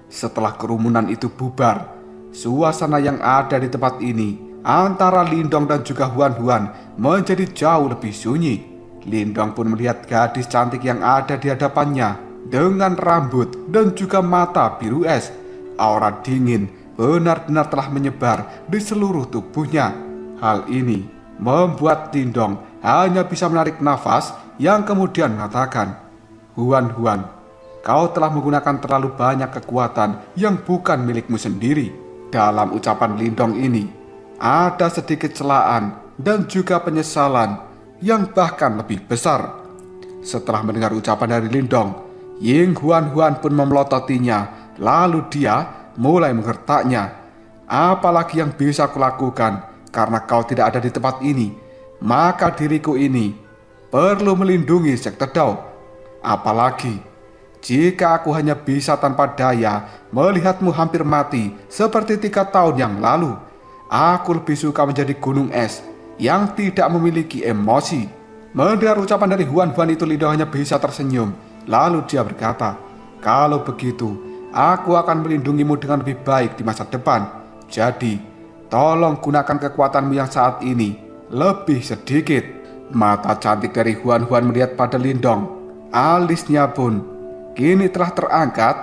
Setelah kerumunan itu bubar, suasana yang ada di tempat ini antara Lindong dan juga Huan menjadi jauh lebih sunyi. Lindong pun melihat gadis cantik yang ada di hadapannya dengan rambut dan juga mata biru es. Aura dingin benar-benar telah menyebar di seluruh tubuhnya. Hal ini membuat Lindong hanya bisa menarik nafas yang kemudian mengatakan, Huan, kau telah menggunakan terlalu banyak kekuatan yang bukan milikmu sendiri. Dalam ucapan Lindong ini ada sedikit celaan dan juga penyesalan yang bahkan lebih besar. Setelah mendengar ucapan dari Lindong, Ying Huan pun memelototinya. Lalu dia mulai menggertaknya. Apalagi yang bisa kulakukan karena kau tidak ada di tempat ini, maka diriku ini perlu melindungi sekte Dao. Apalagi jika aku hanya bisa tanpa daya melihatmu hampir mati seperti 3 tahun yang lalu, aku lebih suka menjadi gunung es yang tidak memiliki emosi. Mendengar ucapan dari Huan Huan itu, Lindong hanya bisa tersenyum. Lalu dia berkata, kalau begitu, aku akan melindungimu dengan lebih baik di masa depan. Jadi, tolong gunakan kekuatanmu yang saat ini lebih sedikit. Mata cantik dari Huan Huan melihat pada Lindong. Alisnya pun kini telah terangkat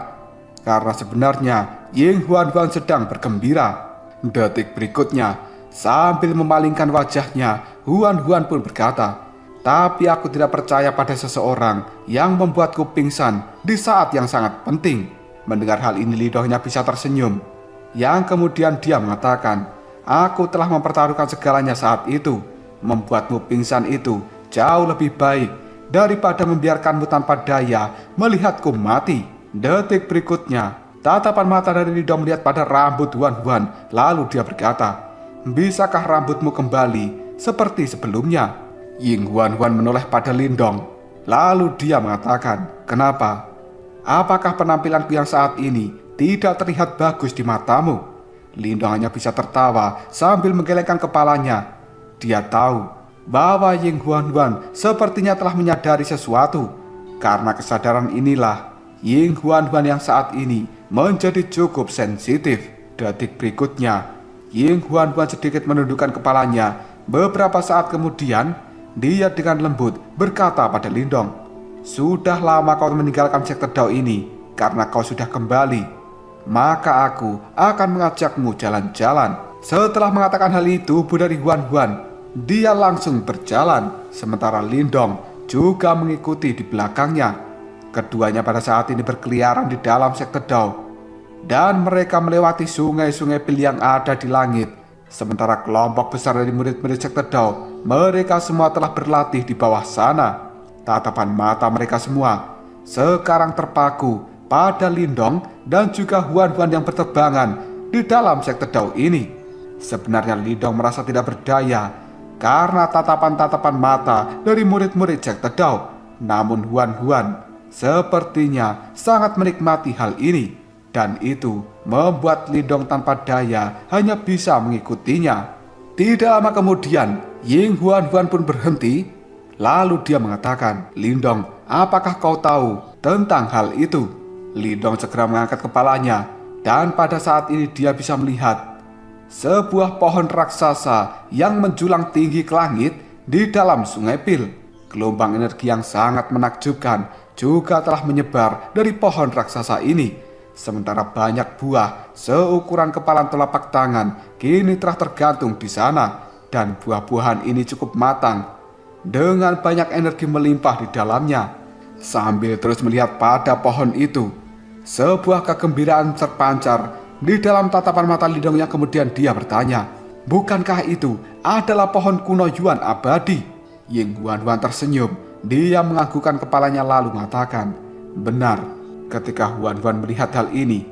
karena sebenarnya Ying Huan Huan sedang bergembira. Detik berikutnya, sambil memalingkan wajahnya, Huan Huan pun berkata, tapi aku tidak percaya pada seseorang yang membuatku pingsan di saat yang sangat penting. Mendengar hal ini, Lindong hanya bisa tersenyum. Yang kemudian dia mengatakan, aku telah mempertaruhkan segalanya saat itu. Membuatmu pingsan itu jauh lebih baik daripada membiarkanmu tanpa daya melihatku mati. Detik berikutnya, tatapan mata dari Lindong melihat pada rambut Huan Huan. Lalu dia berkata, bisakah rambutmu kembali seperti sebelumnya? Ying Huan Huan menoleh pada Lindong. Lalu dia mengatakan, kenapa? Apakah penampilanku yang saat ini tidak terlihat bagus di matamu? Lindong hanya bisa tertawa sambil menggelengkan kepalanya. Dia tahu bahwa Ying Huan Huan sepertinya telah menyadari sesuatu. Karena kesadaran inilah Ying Huan Huan yang saat ini menjadi cukup sensitif. Detik berikutnya, Ying Huan Huan sedikit menundukkan kepalanya. Beberapa saat kemudian, dia dengan lembut berkata pada Lindong, sudah lama kau meninggalkan sekte Dao ini. Karena kau sudah kembali, maka aku akan mengajakmu jalan-jalan. Setelah mengatakan hal itu, tubuh dari Huan Huan, dia langsung berjalan. Sementara Lindong juga mengikuti di belakangnya. Keduanya pada saat ini berkeliaran di dalam sekte Dao, dan mereka melewati sungai-sungai pil yang ada di langit. Sementara kelompok besar dari murid-murid sekte Dao, mereka semua telah berlatih di bawah sana. Tatapan mata mereka semua sekarang terpaku pada Lindong dan juga Huan Huan yang berterbangan di dalam sekte Dao ini. Sebenarnya Lindong merasa tidak berdaya karena tatapan-tatapan mata dari murid-murid sekte Dao. Namun Huan Huan sepertinya sangat menikmati hal ini, dan itu membuat Lindong tanpa daya hanya bisa mengikutinya. Tidak lama kemudian, Ying Huan Huan pun berhenti. Lalu dia mengatakan, Lindong, apakah kau tahu tentang hal itu? Lindong segera mengangkat kepalanya, dan pada saat ini dia bisa melihat sebuah pohon raksasa yang menjulang tinggi ke langit di dalam sungai pil. Gelombang energi yang sangat menakjubkan juga telah menyebar dari pohon raksasa ini. Sementara banyak buah seukuran kepalan telapak tangan kini telah tergantung di sana, dan buah-buahan ini cukup matang dengan banyak energi melimpah di dalamnya. Sambil terus melihat pada pohon itu, sebuah kegembiraan terpancar di dalam tatapan mata Lindong yang kemudian dia bertanya, bukankah itu adalah pohon kuno Yuan abadi? Ying Huan Huan tersenyum. Dia menganggukkan kepalanya lalu mengatakan, benar. Ketika Huan Huan melihat hal ini,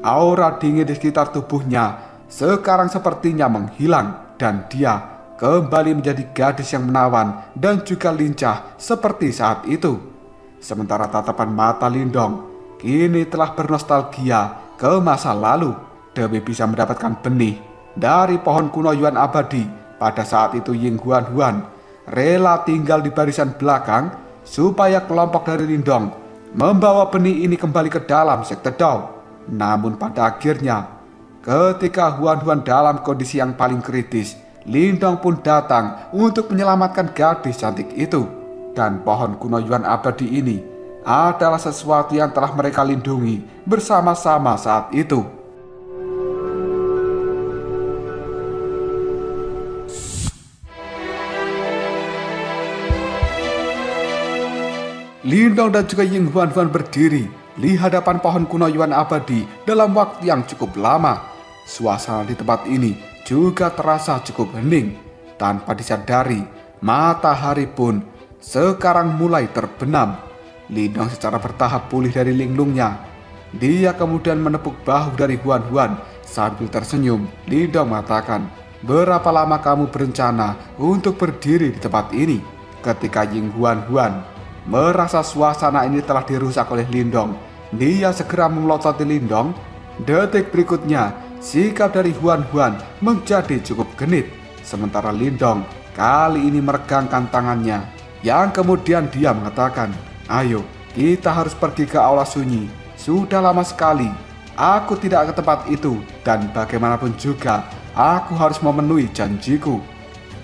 aura dingin di sekitar tubuhnya sekarang sepertinya menghilang, dan dia kembali menjadi gadis yang menawan dan juga lincah seperti saat itu. Sementara tatapan mata Lindong kini telah bernostalgia ke masa lalu demi bisa mendapatkan benih dari pohon kuno Yuan abadi. Pada saat itu Ying Huan Huan rela tinggal di barisan belakang supaya kelompok dari Lindong membawa benih ini kembali ke dalam sekte Dao. Namun pada akhirnya, ketika Huan Huan dalam kondisi yang paling kritis, Lindong pun datang untuk menyelamatkan gadis cantik itu. Dan pohon kuno Yuan abadi ini adalah sesuatu yang telah mereka lindungi bersama-sama saat itu. Lindong dan juga Ying Huan Huan berdiri di hadapan pohon kuno Yuan abadi dalam waktu yang cukup lama. Suasana di tempat ini juga terasa cukup hening. Tanpa disadari, matahari pun sekarang mulai terbenam. Lindong secara bertahap pulih dari linglungnya. Dia kemudian menepuk bahu dari Huan Huan sambil tersenyum. Lindong mengatakan, "Berapa lama kamu berencana untuk berdiri di tempat ini?" Ketika Ying Huan Huan merasa suasana ini telah dirusak oleh Lindong, dia segera memelototi Lindong. Detik berikutnya, sikap dari Huan Huan menjadi cukup genit. Sementara Lindong kali ini meregangkan tangannya, yang kemudian dia mengatakan, "Ayo, kita harus pergi ke aula sunyi. Sudah lama sekali aku tidak ke tempat itu, dan bagaimanapun juga aku harus memenuhi janjiku."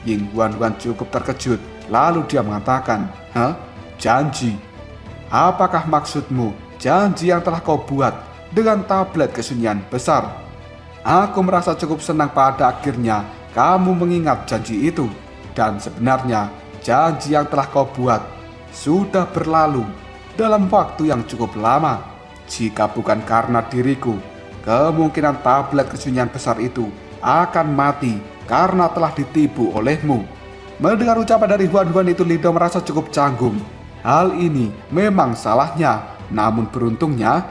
Ying Huan Huan cukup terkejut, lalu dia mengatakan, "Hah? Janji? Apakah maksudmu janji yang telah kau buat dengan tablet kesunyian besar? Aku merasa cukup senang pada akhirnya kamu mengingat janji itu. Dan sebenarnya janji yang telah kau buat sudah berlalu dalam waktu yang cukup lama. Jika bukan karena diriku, kemungkinan tablet kesunyian besar itu akan mati karena telah ditipu olehmu." Mendengar ucapan dari Huan Huan itu, Lindong merasa cukup canggung. Hal ini memang salahnya, namun beruntungnya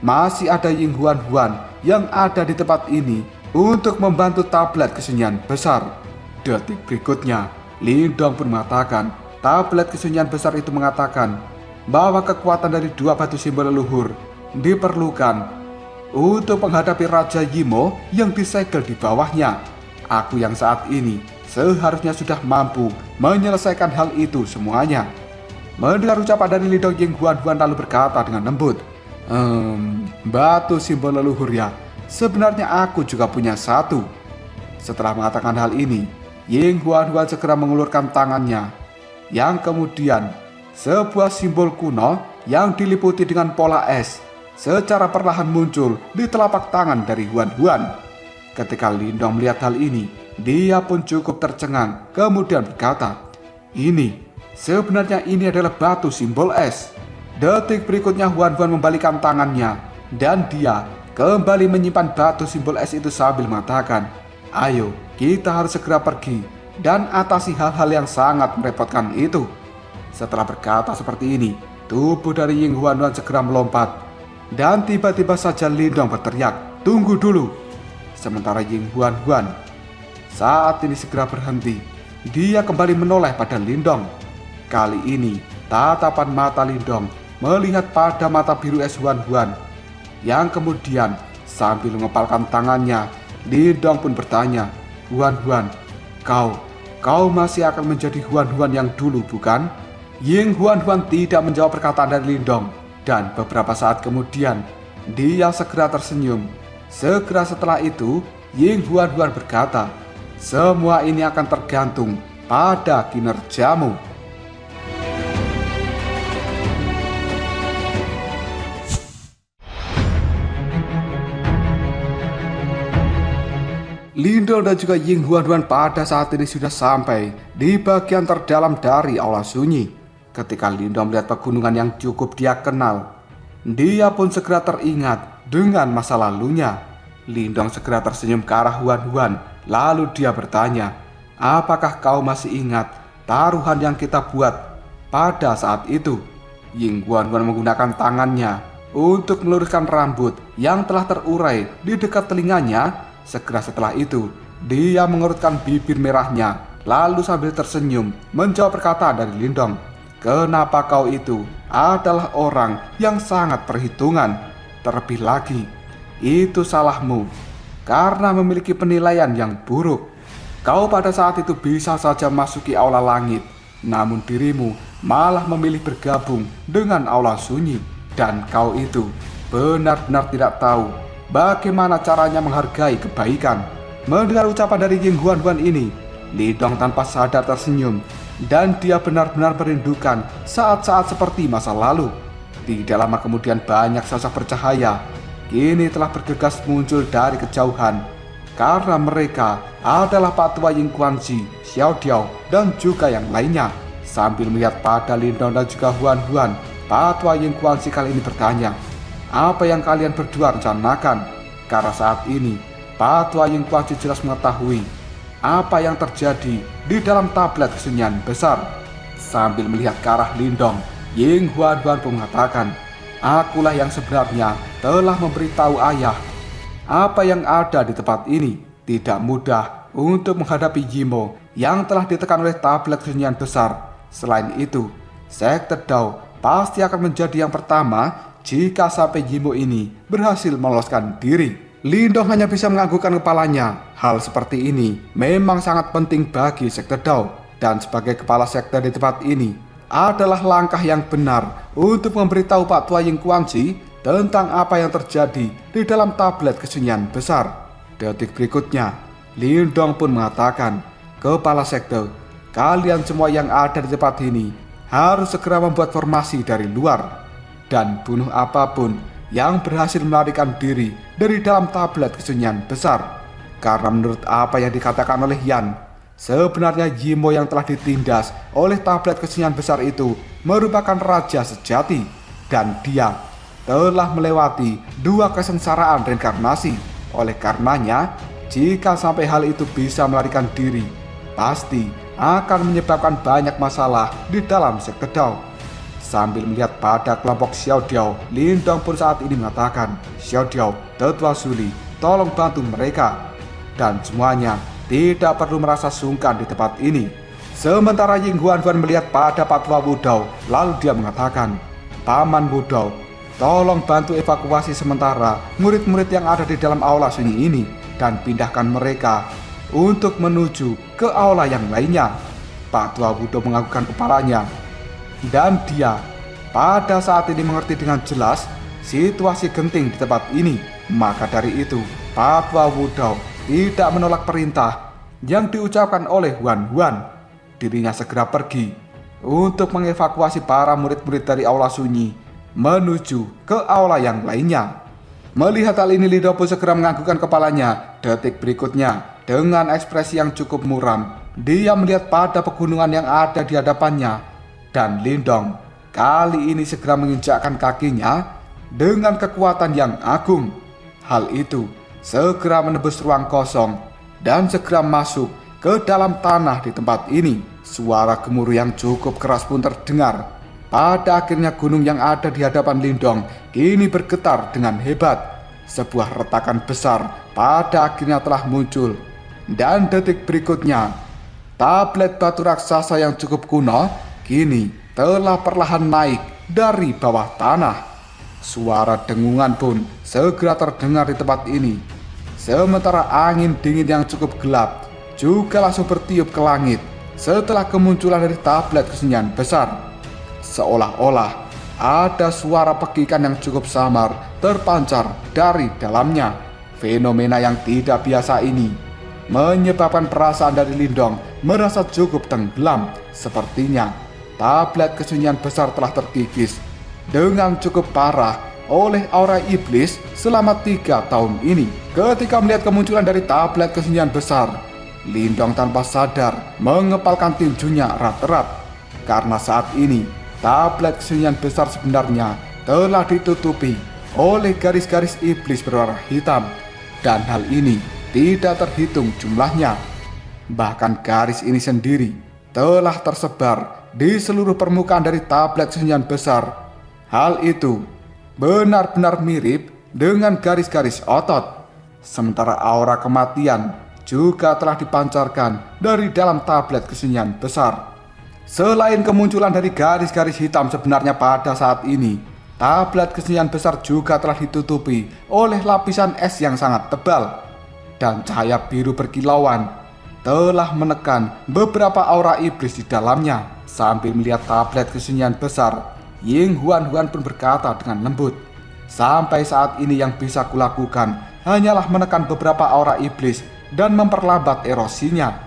masih ada Ying Huan Huan yang ada di tempat ini untuk membantu tablet kesunyian besar. Detik berikutnya, Lindong pun mengatakan, tablet kesunyian besar itu mengatakan bahwa kekuatan dari dua batu simbol leluhur diperlukan untuk menghadapi Raja Yimo yang disegel di bawahnya. Aku yang saat ini seharusnya sudah mampu menyelesaikan hal itu semuanya. Mendengar ucapan dari Lindong, Ying Huan Huan lalu berkata dengan lembut, batu simbol leluhur ya, sebenarnya aku juga punya satu." Setelah mengatakan hal ini, Ying Huan Huan segera mengulurkan tangannya, yang kemudian sebuah simbol kuno yang diliputi dengan pola es secara perlahan muncul di telapak tangan dari Huan Huan. Ketika Lindong melihat hal ini, dia pun cukup tercengang, kemudian berkata, sebenarnya ini adalah batu simbol es." Detik berikutnya Huan Huan membalikan tangannya, dan dia kembali menyimpan batu simbol es itu sambil mengatakan, "Ayo, kita harus segera pergi dan atasi hal-hal yang sangat merepotkan itu." Setelah berkata seperti ini, tubuh dari Ying Huan Huan segera melompat, dan tiba-tiba saja Lindong berteriak, "Tunggu dulu!" Sementara Ying Huan Huan saat ini segera berhenti. Dia kembali menoleh pada Lindong. Kali ini tatapan mata Lindong melihat pada mata biru es Huan Huan, yang kemudian sambil mengepalkan tangannya, Lindong pun bertanya, "Huan Huan, kau masih akan menjadi Huan Huan yang dulu, bukan?" Ying Huan Huan tidak menjawab perkataan dari Lindong, dan beberapa saat kemudian dia segera tersenyum. Segera setelah itu Ying Huan Huan berkata, "Semua ini akan tergantung pada kinerjamu." Lindong dan juga Ying Huan Huan pada saat ini sudah sampai di bagian terdalam dari aula sunyi. Ketika Lindong melihat pegunungan yang cukup dia kenal, dia pun segera teringat dengan masa lalunya. Lindong segera tersenyum ke arah Huan Huan, lalu dia bertanya, "Apakah kau masih ingat taruhan yang kita buat pada saat itu?" Ying Huan Huan menggunakan tangannya untuk meluruskan rambut yang telah terurai di dekat telinganya. Segera setelah itu, dia mengerutkan bibir merahnya, lalu sambil tersenyum menjawab perkataan dari Lindong, "Kenapa kau itu adalah orang yang sangat perhitungan. Terlebih lagi, itu salahmu karena memiliki penilaian yang buruk. Kau pada saat itu bisa saja masuki aula langit, namun dirimu malah memilih bergabung dengan aula sunyi. Dan kau itu benar-benar tidak tahu bagaimana caranya menghargai kebaikan." Mendengar ucapan dari Ying Huan Huan ini, Lindong tanpa sadar tersenyum, dan dia benar-benar merindukan saat-saat seperti masa lalu. Tidak lama kemudian banyak sosok bercahaya kini telah bergegas muncul dari kejauhan, karena mereka adalah Pak Tua Ying Kuanzi, Xiao Diao, dan juga yang lainnya. Sambil melihat pada Lindong dan juga Huan Huan, Pak Tua Ying Kuanzi kali ini bertanya, "Apa yang kalian berdua rencanakan?" Karena saat ini Pak Tua Ying Kuanzi jelas mengetahui apa yang terjadi di dalam tablet kesunyian besar. Sambil melihat ke arah Lindong, Ying Huan Huan pun mengatakan, Akulah yang sebenarnya telah memberitahu ayah apa yang ada di tempat ini. Tidak mudah untuk menghadapi Yimo yang telah ditekan oleh tablet kesunyian besar. Selain itu, Sekte Dao pasti akan menjadi yang pertama jika sampai Yimo ini berhasil meloloskan diri. Lindong hanya bisa menganggukkan kepalanya. Hal seperti ini memang sangat penting bagi Sekte Dao, dan sebagai kepala sekte di tempat ini adalah langkah yang benar untuk memberitahu Pak Tua Ying Kuangji tentang apa yang terjadi di dalam tablet kesunyian besar. Detik berikutnya, Lindong pun mengatakan, "Kepala sekte, kalian semua yang ada di tempat ini harus segera membuat formasi dari luar dan bunuh apapun yang berhasil melarikan diri dari dalam tablet kesunyian besar." Karena menurut apa yang dikatakan oleh Yan, sebenarnya Yimo yang telah ditindas oleh tablet kesunyian besar itu merupakan raja sejati, dan dia telah melewati 2 kesengsaraan reinkarnasi. Oleh karenanya, jika sampai hal itu bisa melarikan diri, pasti akan menyebabkan banyak masalah di dalam Sekte Dao. Sambil melihat pada kelompok Xiao Diao, Lindong pun saat ini mengatakan, "Xiao Diao, Tetua Suli, tolong bantu mereka." Dan semuanya tidak perlu merasa sungkan di tempat ini. Sementara Ying Huan melihat pada Patwa Wudao, lalu dia mengatakan, "Paman Wudao, tolong bantu evakuasi sementara murid-murid yang ada di dalam aula sunyi ini dan pindahkan mereka untuk menuju ke aula yang lainnya." Pak Tua Wudao menganggukkan kepalanya, dan dia pada saat ini mengerti dengan jelas situasi genting di tempat ini. Maka dari itu, Pak Tua Wudao tidak menolak perintah yang diucapkan oleh Huan. Dirinya segera pergi untuk mengevakuasi para murid-murid dari aula sunyi menuju ke aula yang lainnya. Melihat hal ini, Lindong pun segera menganggukkan kepalanya. Detik berikutnya, dengan ekspresi yang cukup muram, dia melihat pada pegunungan yang ada di hadapannya, dan Lindong kali ini segera menginjakkan kakinya dengan kekuatan yang agung. Hal itu segera menembus ruang kosong dan segera masuk ke dalam tanah di tempat ini. Suara gemuruh yang cukup keras pun terdengar. Pada akhirnya gunung yang ada di hadapan Lindong kini bergetar dengan hebat. Sebuah retakan besar pada akhirnya telah muncul. Dan detik berikutnya, tablet batu raksasa yang cukup kuno kini telah perlahan naik dari bawah tanah. Suara dengungan pun segera terdengar di tempat ini. Sementara angin dingin yang cukup gelap juga langsung bertiup ke langit setelah kemunculan dari tablet kesunyian besar. Seolah-olah ada suara pekikan yang cukup samar terpancar dari dalamnya. Fenomena yang tidak biasa ini menyebabkan perasaan dari Lindong merasa cukup tenggelam. Sepertinya tablet kesunyian besar telah terkikis dengan cukup parah oleh aura iblis selama 3 tahun ini. Ketika melihat kemunculan dari tablet kesunyian besar, Lindong tanpa sadar mengepalkan tinjunya erat-erat. Karena saat ini tablet kesunyian besar sebenarnya telah ditutupi oleh garis-garis iblis berwarna hitam, dan hal ini tidak terhitung jumlahnya. Bahkan garis ini sendiri telah tersebar di seluruh permukaan dari tablet kesunyian besar. Hal itu benar-benar mirip dengan garis-garis otot. Sementara aura kematian juga telah dipancarkan dari dalam tablet kesunyian besar. Selain kemunculan dari garis-garis hitam sebenarnya pada saat ini, tablet kesunyian besar juga telah ditutupi oleh lapisan es yang sangat tebal. Dan cahaya biru berkilauan telah menekan beberapa aura iblis di dalamnya. Sambil melihat tablet kesunyian besar, Ying Huan pun berkata dengan lembut, "Sampai saat ini yang bisa kulakukan hanyalah menekan beberapa aura iblis dan memperlambat erosinya."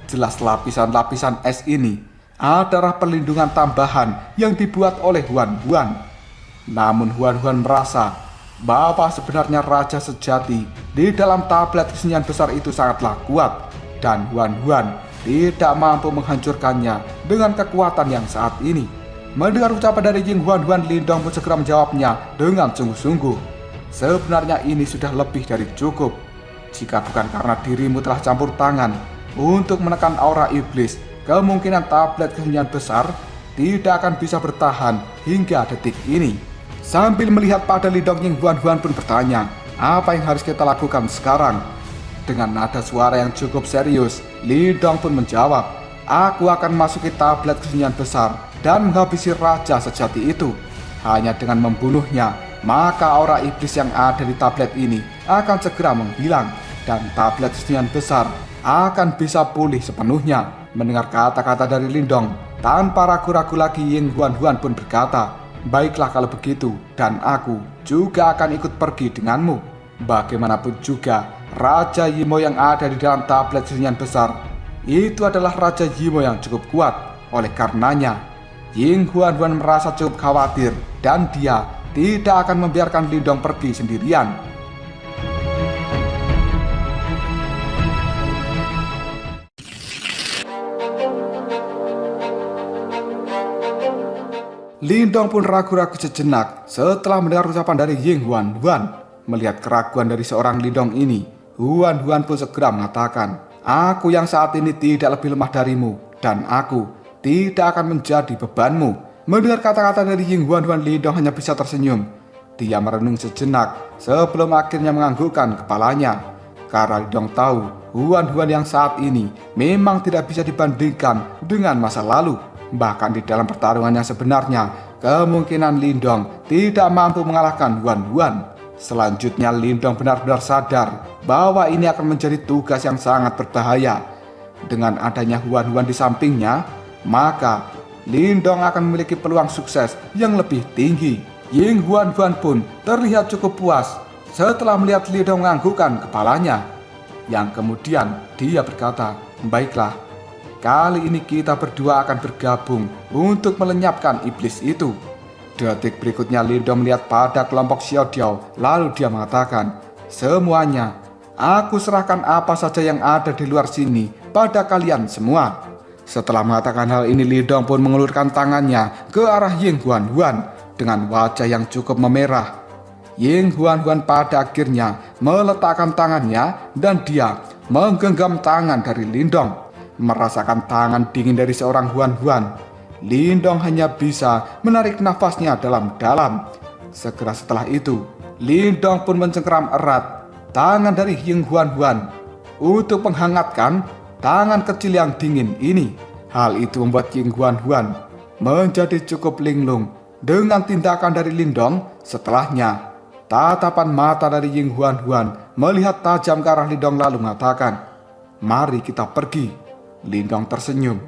Jelas lapisan-lapisan es ini adalah perlindungan tambahan yang dibuat oleh Huan. Namun Huan merasa bahwa sebenarnya raja sejati di dalam tablet kesunyian besar itu sangatlah kuat, dan Huan tidak mampu menghancurkannya dengan kekuatan yang saat ini. Mendengar ucapan dari Ying Huan, Lindong pun segera menjawabnya dengan sungguh-sungguh. "Sebenarnya ini sudah lebih dari cukup. Jika bukan karena dirimu telah campur tangan untuk menekan aura iblis, kemungkinan tablet kesunyian besar tidak akan bisa bertahan hingga detik ini." Sambil melihat pada Lindong, Ying Huan pun bertanya, apa yang harus kita lakukan sekarang? Dengan nada suara yang cukup serius, Lindong pun menjawab, aku akan masuki tablet kesunyian besar dan menghabisi raja sejati itu. Hanya dengan membunuhnya, maka aura iblis yang ada di tablet ini akan segera menghilang dan tablet kesunyian besar akan bisa pulih sepenuhnya. Mendengar kata-kata dari Lindong, tanpa ragu-ragu lagi Ying Huan pun berkata, baiklah kalau begitu, dan aku juga akan ikut pergi denganmu. Bagaimanapun juga, Raja Yimo yang ada di dalam tablet kesunyian besar itu adalah Raja Yimo yang cukup kuat. Oleh karenanya, Ying Huan merasa cukup khawatir dan dia tidak akan membiarkan Lindong pergi sendirian. Lindong pun ragu-ragu sejenak setelah mendengar ucapan dari Ying Huan. Melihat keraguan dari seorang Lindong ini, Huan pun segera mengatakan, aku yang saat ini tidak lebih lemah darimu dan aku tidak akan menjadi bebanmu. Mendengar kata-kata dari Ying Huan, Lindong hanya bisa tersenyum. Dia merenung sejenak sebelum akhirnya menganggukkan kepalanya. Karena Lindong tahu Huan yang saat ini memang tidak bisa dibandingkan dengan masa lalu. Bahkan di dalam pertarungan yang sebenarnya, kemungkinan Lindong tidak mampu mengalahkan Huan. Selanjutnya Lindong benar-benar sadar bahwa ini akan menjadi tugas yang sangat berbahaya. Dengan adanya Huan di sampingnya, maka Lindong akan memiliki peluang sukses yang lebih tinggi. Ying Huan pun terlihat cukup puas setelah melihat Lindong menganggukkan kepalanya. Yang kemudian dia berkata, baiklah, kali ini kita berdua akan bergabung untuk melenyapkan iblis itu. Detik berikutnya Lindong melihat pada kelompok Xiao Diao, lalu dia mengatakan, semuanya, aku serahkan apa saja yang ada di luar sini pada kalian semua. Setelah mengatakan hal ini, Lindong pun mengulurkan tangannya ke arah Ying Huan dengan wajah yang cukup memerah. Ying Huan pada akhirnya meletakkan tangannya dan dia menggenggam tangan dari Lindong. Merasakan tangan dingin dari seorang Huan, Lindong hanya bisa menarik nafasnya dalam-dalam. Segera setelah itu, Lindong pun mencengkeram erat tangan dari Ying Huan untuk menghangatkan tangan kecil yang dingin ini. Hal itu membuat Ying Huan menjadi cukup linglung dengan tindakan dari Lindong. Setelahnya, tatapan mata dari Ying Huan melihat tajam ke arah Lindong lalu mengatakan, mari kita pergi. Lindong tersenyum.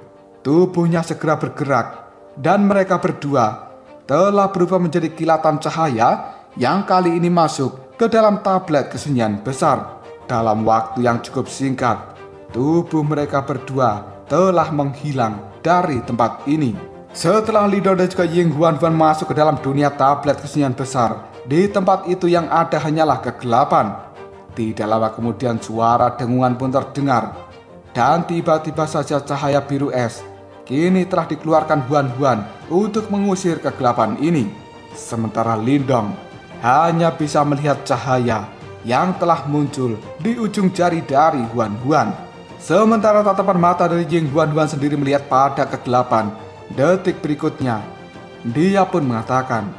Tubuhnya segera bergerak dan mereka berdua telah berubah menjadi kilatan cahaya yang kali ini masuk ke dalam tablet kesunyian besar. Dalam waktu yang cukup singkat, tubuh mereka berdua telah menghilang dari tempat ini. Setelah Lindong dan juga Ying Huan masuk ke dalam dunia tablet kesunyian besar, di tempat itu yang ada hanyalah kegelapan. Tidak lama kemudian suara dengungan pun terdengar dan tiba-tiba saja cahaya biru es kini telah dikeluarkan Huan untuk mengusir kegelapan ini. Sementara Lindong hanya bisa melihat cahaya yang telah muncul di ujung jari dari Huan. Sementara tatapan mata dari Ying Huan sendiri melihat pada kegelapan. Detik berikutnya, dia pun mengatakan,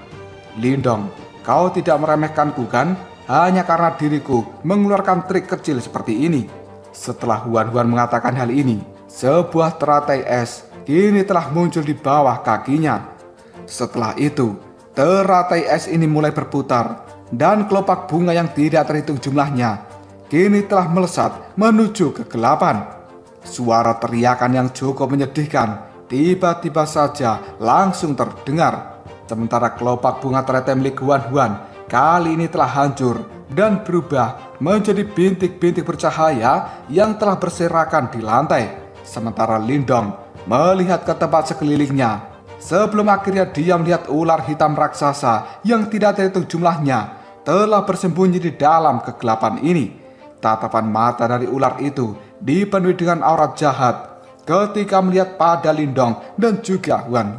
Lindong, kau tidak meremehkanku kan? Hanya karena diriku mengeluarkan trik kecil seperti ini. Setelah Huan mengatakan hal ini, sebuah teratai es kini telah muncul di bawah kakinya. Setelah itu, teratai es ini mulai berputar dan kelopak bunga yang tidak terhitung jumlahnya kini telah melesat menuju kegelapan. Suara teriakan yang cukup menyedihkan tiba-tiba saja langsung terdengar. Sementara kelopak bunga teratai milik Huan kali ini telah hancur dan berubah menjadi bintik-bintik bercahaya yang telah berserakan di lantai. Sementara Lindong melihat ke tempat sekelilingnya sebelum akhirnya dia melihat ular hitam raksasa yang tidak terhitung jumlahnya telah bersembunyi di dalam kegelapan ini. Tatapan mata dari ular itu dipenuhi dengan aura jahat ketika melihat pada Lindong dan juga Huan.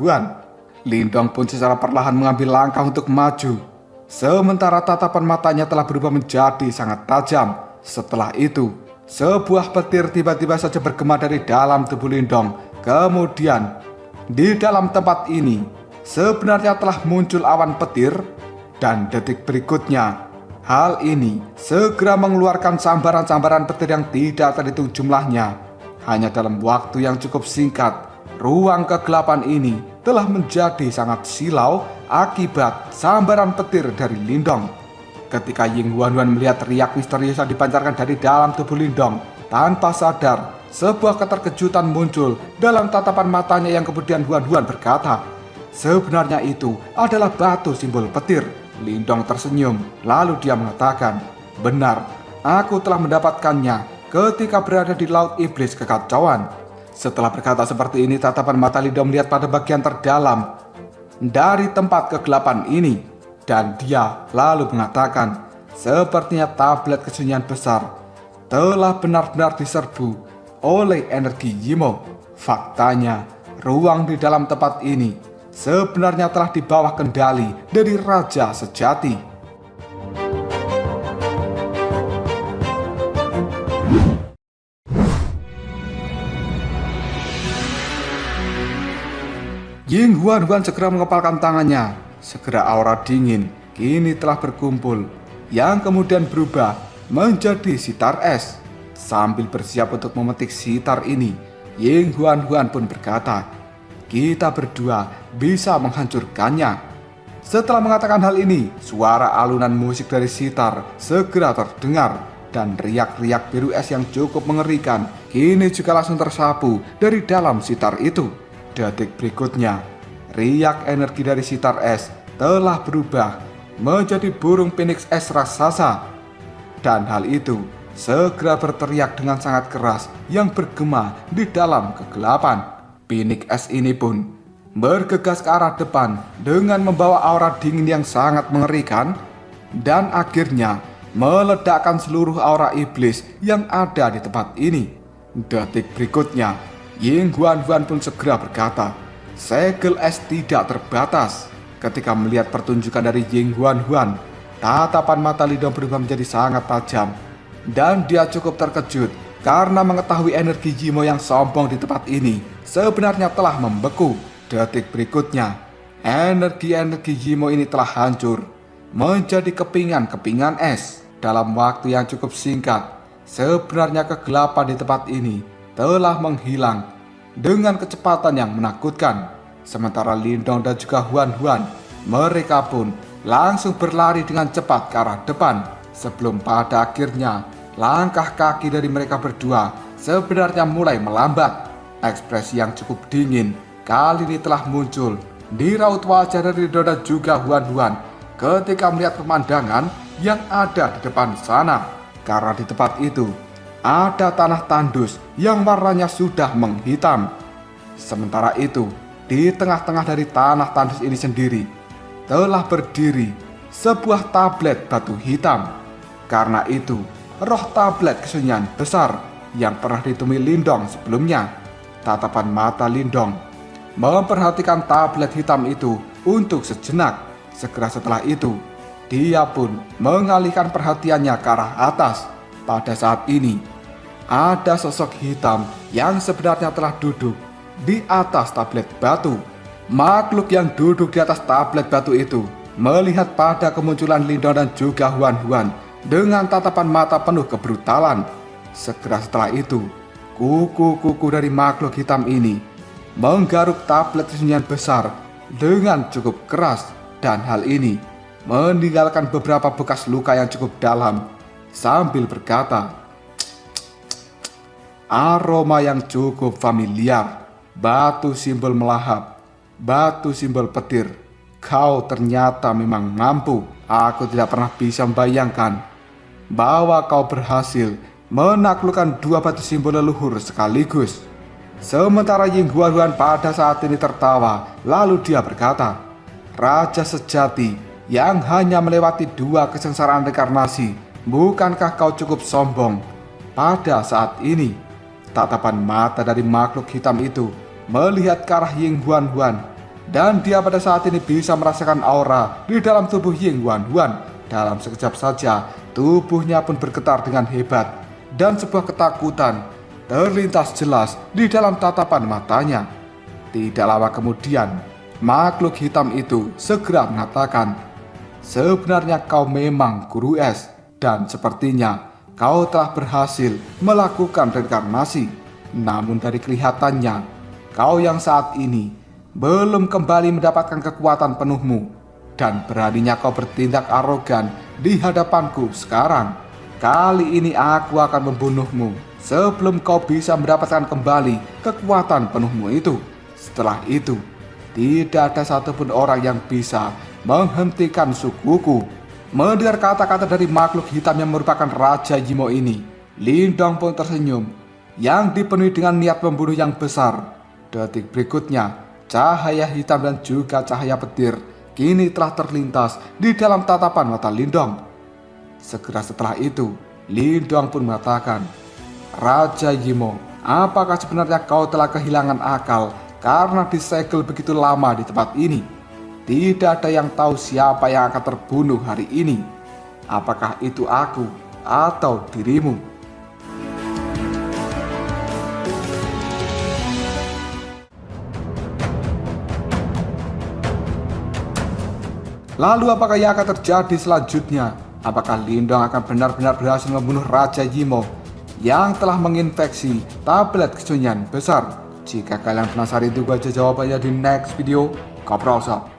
Lindong pun secara perlahan mengambil langkah untuk maju, sementara tatapan matanya telah berubah menjadi sangat tajam. Setelah itu, sebuah petir tiba-tiba saja bergema dari dalam tubuh Lindong. Kemudian, di dalam tempat ini sebenarnya telah muncul awan petir Dan detik berikutnya, hal ini segera mengeluarkan sambaran-sambaran petir yang tidak terhitung jumlahnya. Hanya dalam waktu yang cukup singkat, ruang kegelapan ini telah menjadi sangat silau akibat sambaran petir dari Lindong. Ketika Ying Huan-Huan melihat riak misterius yang dipancarkan dari dalam tubuh Lindong, tanpa sadar, sebuah keterkejutan muncul dalam tatapan matanya yang kemudian Huan-Huan berkata, "Sebenarnya itu adalah batu simbol petir." Lindong tersenyum, lalu dia mengatakan, "Benar, aku telah mendapatkannya ketika berada di Laut Iblis Kekacauan." Setelah berkata seperti ini, tatapan mata Lindong melihat pada bagian terdalam dari tempat kegelapan ini. Dan dia lalu mengatakan, sepertinya tablet kesunyian besar telah benar-benar diserbu oleh energi Yimo. Faktanya, ruang di dalam tempat ini sebenarnya telah di bawah kendali dari Raja Sejati. Ying Huan-Huan segera mengepalkan tangannya. Segera aura dingin kini telah berkumpul, yang kemudian berubah menjadi sitar es. Sambil bersiap untuk memetik sitar ini, Ying Huan-Huan pun berkata, "Kita berdua bisa menghancurkannya." Setelah mengatakan hal ini, suara alunan musik dari sitar segera terdengar, dan riak-riak biru es yang cukup mengerikan kini juga langsung tersapu dari dalam sitar itu. Detik berikutnya, riak energi dari sitar es telah berubah menjadi burung phoenix es raksasa. Dan hal itu segera berteriak dengan sangat keras yang bergema di dalam kegelapan. Phoenix es ini pun bergegas ke arah depan dengan membawa aura dingin yang sangat mengerikan, dan akhirnya meledakkan seluruh aura iblis yang ada di tempat ini. Detik berikutnya, Ying Huan-Huan pun segera berkata, "Segel es tidak terbatas." Ketika melihat pertunjukan dari Ying Huan-Huan, tatapan mata Lindong berubah menjadi sangat tajam, dan dia cukup terkejut karena mengetahui energi Yimo yang sombong di tempat ini sebenarnya telah membeku. Detik berikutnya, energi-energi Yimo ini telah hancur menjadi kepingan-kepingan es. Dalam waktu yang cukup singkat, sebenarnya kegelapan di tempat ini telah menghilang dengan kecepatan yang menakutkan. Sementara Lindong dan juga Huan-Huan, mereka pun langsung berlari dengan cepat ke arah depan. Sebelum pada akhirnya langkah kaki dari mereka berdua sebenarnya mulai melambat. Ekspresi yang cukup dingin kali ini telah muncul di raut wajah dari Lindong dan juga Huan-Huan ketika melihat pemandangan yang ada di depan sana. Karena di tempat itu ada tanah tandus yang warnanya sudah menghitam. Sementara itu, di tengah-tengah dari tanah tandus ini sendiri telah berdiri sebuah tablet batu hitam. Karena itu, roh tablet kesunyian besar yang pernah ditemui Lindong sebelumnya. Tatapan mata Lindong memperhatikan tablet hitam itu untuk sejenak. Segera setelah itu, dia pun mengalihkan perhatiannya ke arah atas. Pada saat ini, ada sosok hitam yang sebenarnya telah duduk di atas tablet batu. Makhluk yang duduk di atas tablet batu itu melihat pada kemunculan Lindong dan juga Huan-Huan dengan tatapan mata penuh kebrutalan. Segera setelah itu, kuku-kuku dari makhluk hitam ini menggaruk tablet kesunyian besar dengan cukup keras, dan hal ini meninggalkan beberapa bekas luka yang cukup dalam. Sambil berkata, "Aroma yang cukup familiar. Batu simbol melahap, batu simbol petir. Kau ternyata memang mampu. Aku tidak pernah bisa membayangkan bahwa kau berhasil menaklukkan dua batu simbol leluhur sekaligus." Sementara Ying Huan-Huan pada saat ini tertawa, lalu dia berkata, "Raja sejati yang hanya melewati dua kesengsaraan reinkarnasi, bukankah kau cukup sombong?" Pada saat ini, tatapan mata dari makhluk hitam itu melihat ke arah Ying Huan-Huan, dan dia pada saat ini bisa merasakan aura di dalam tubuh Ying Huan-Huan. Dalam sekejap saja, tubuhnya pun bergetar dengan hebat, dan sebuah ketakutan terlintas jelas di dalam tatapan matanya. Tidak lama kemudian, makhluk hitam itu segera mengatakan, sebenarnya kau memang guru es, dan sepertinya kau telah berhasil melakukan reinkarnasi. Namun dari kelihatannya, kau yang saat ini belum kembali mendapatkan kekuatan penuhmu, dan beraninya kau bertindak arogan di hadapanku sekarang. Kali ini aku akan membunuhmu sebelum kau bisa mendapatkan kembali kekuatan penuhmu itu. Setelah itu, tidak ada satupun orang yang bisa menghentikan sukuku. Mendengar kata-kata dari makhluk hitam yang merupakan Raja Yimo ini, Lindong pun tersenyum yang dipenuhi dengan niat membunuh yang besar. Detik berikutnya, cahaya hitam dan juga cahaya petir kini telah terlintas di dalam tatapan mata Lindong. Segera setelah itu, Lindong pun mengatakan, "Raja Yimo, apakah sebenarnya kau telah kehilangan akal karena disegel begitu lama di tempat ini? Tidak ada yang tahu siapa yang akan terbunuh hari ini. Apakah itu aku atau dirimu?" Lalu apakah yang akan terjadi selanjutnya? Apakah Lindong akan benar-benar berhasil membunuh Raja Yimo yang telah menginfeksi tablet kesunyian besar? Jika kalian penasaran, tunggu aja jawabannya di next video. Kaprosok.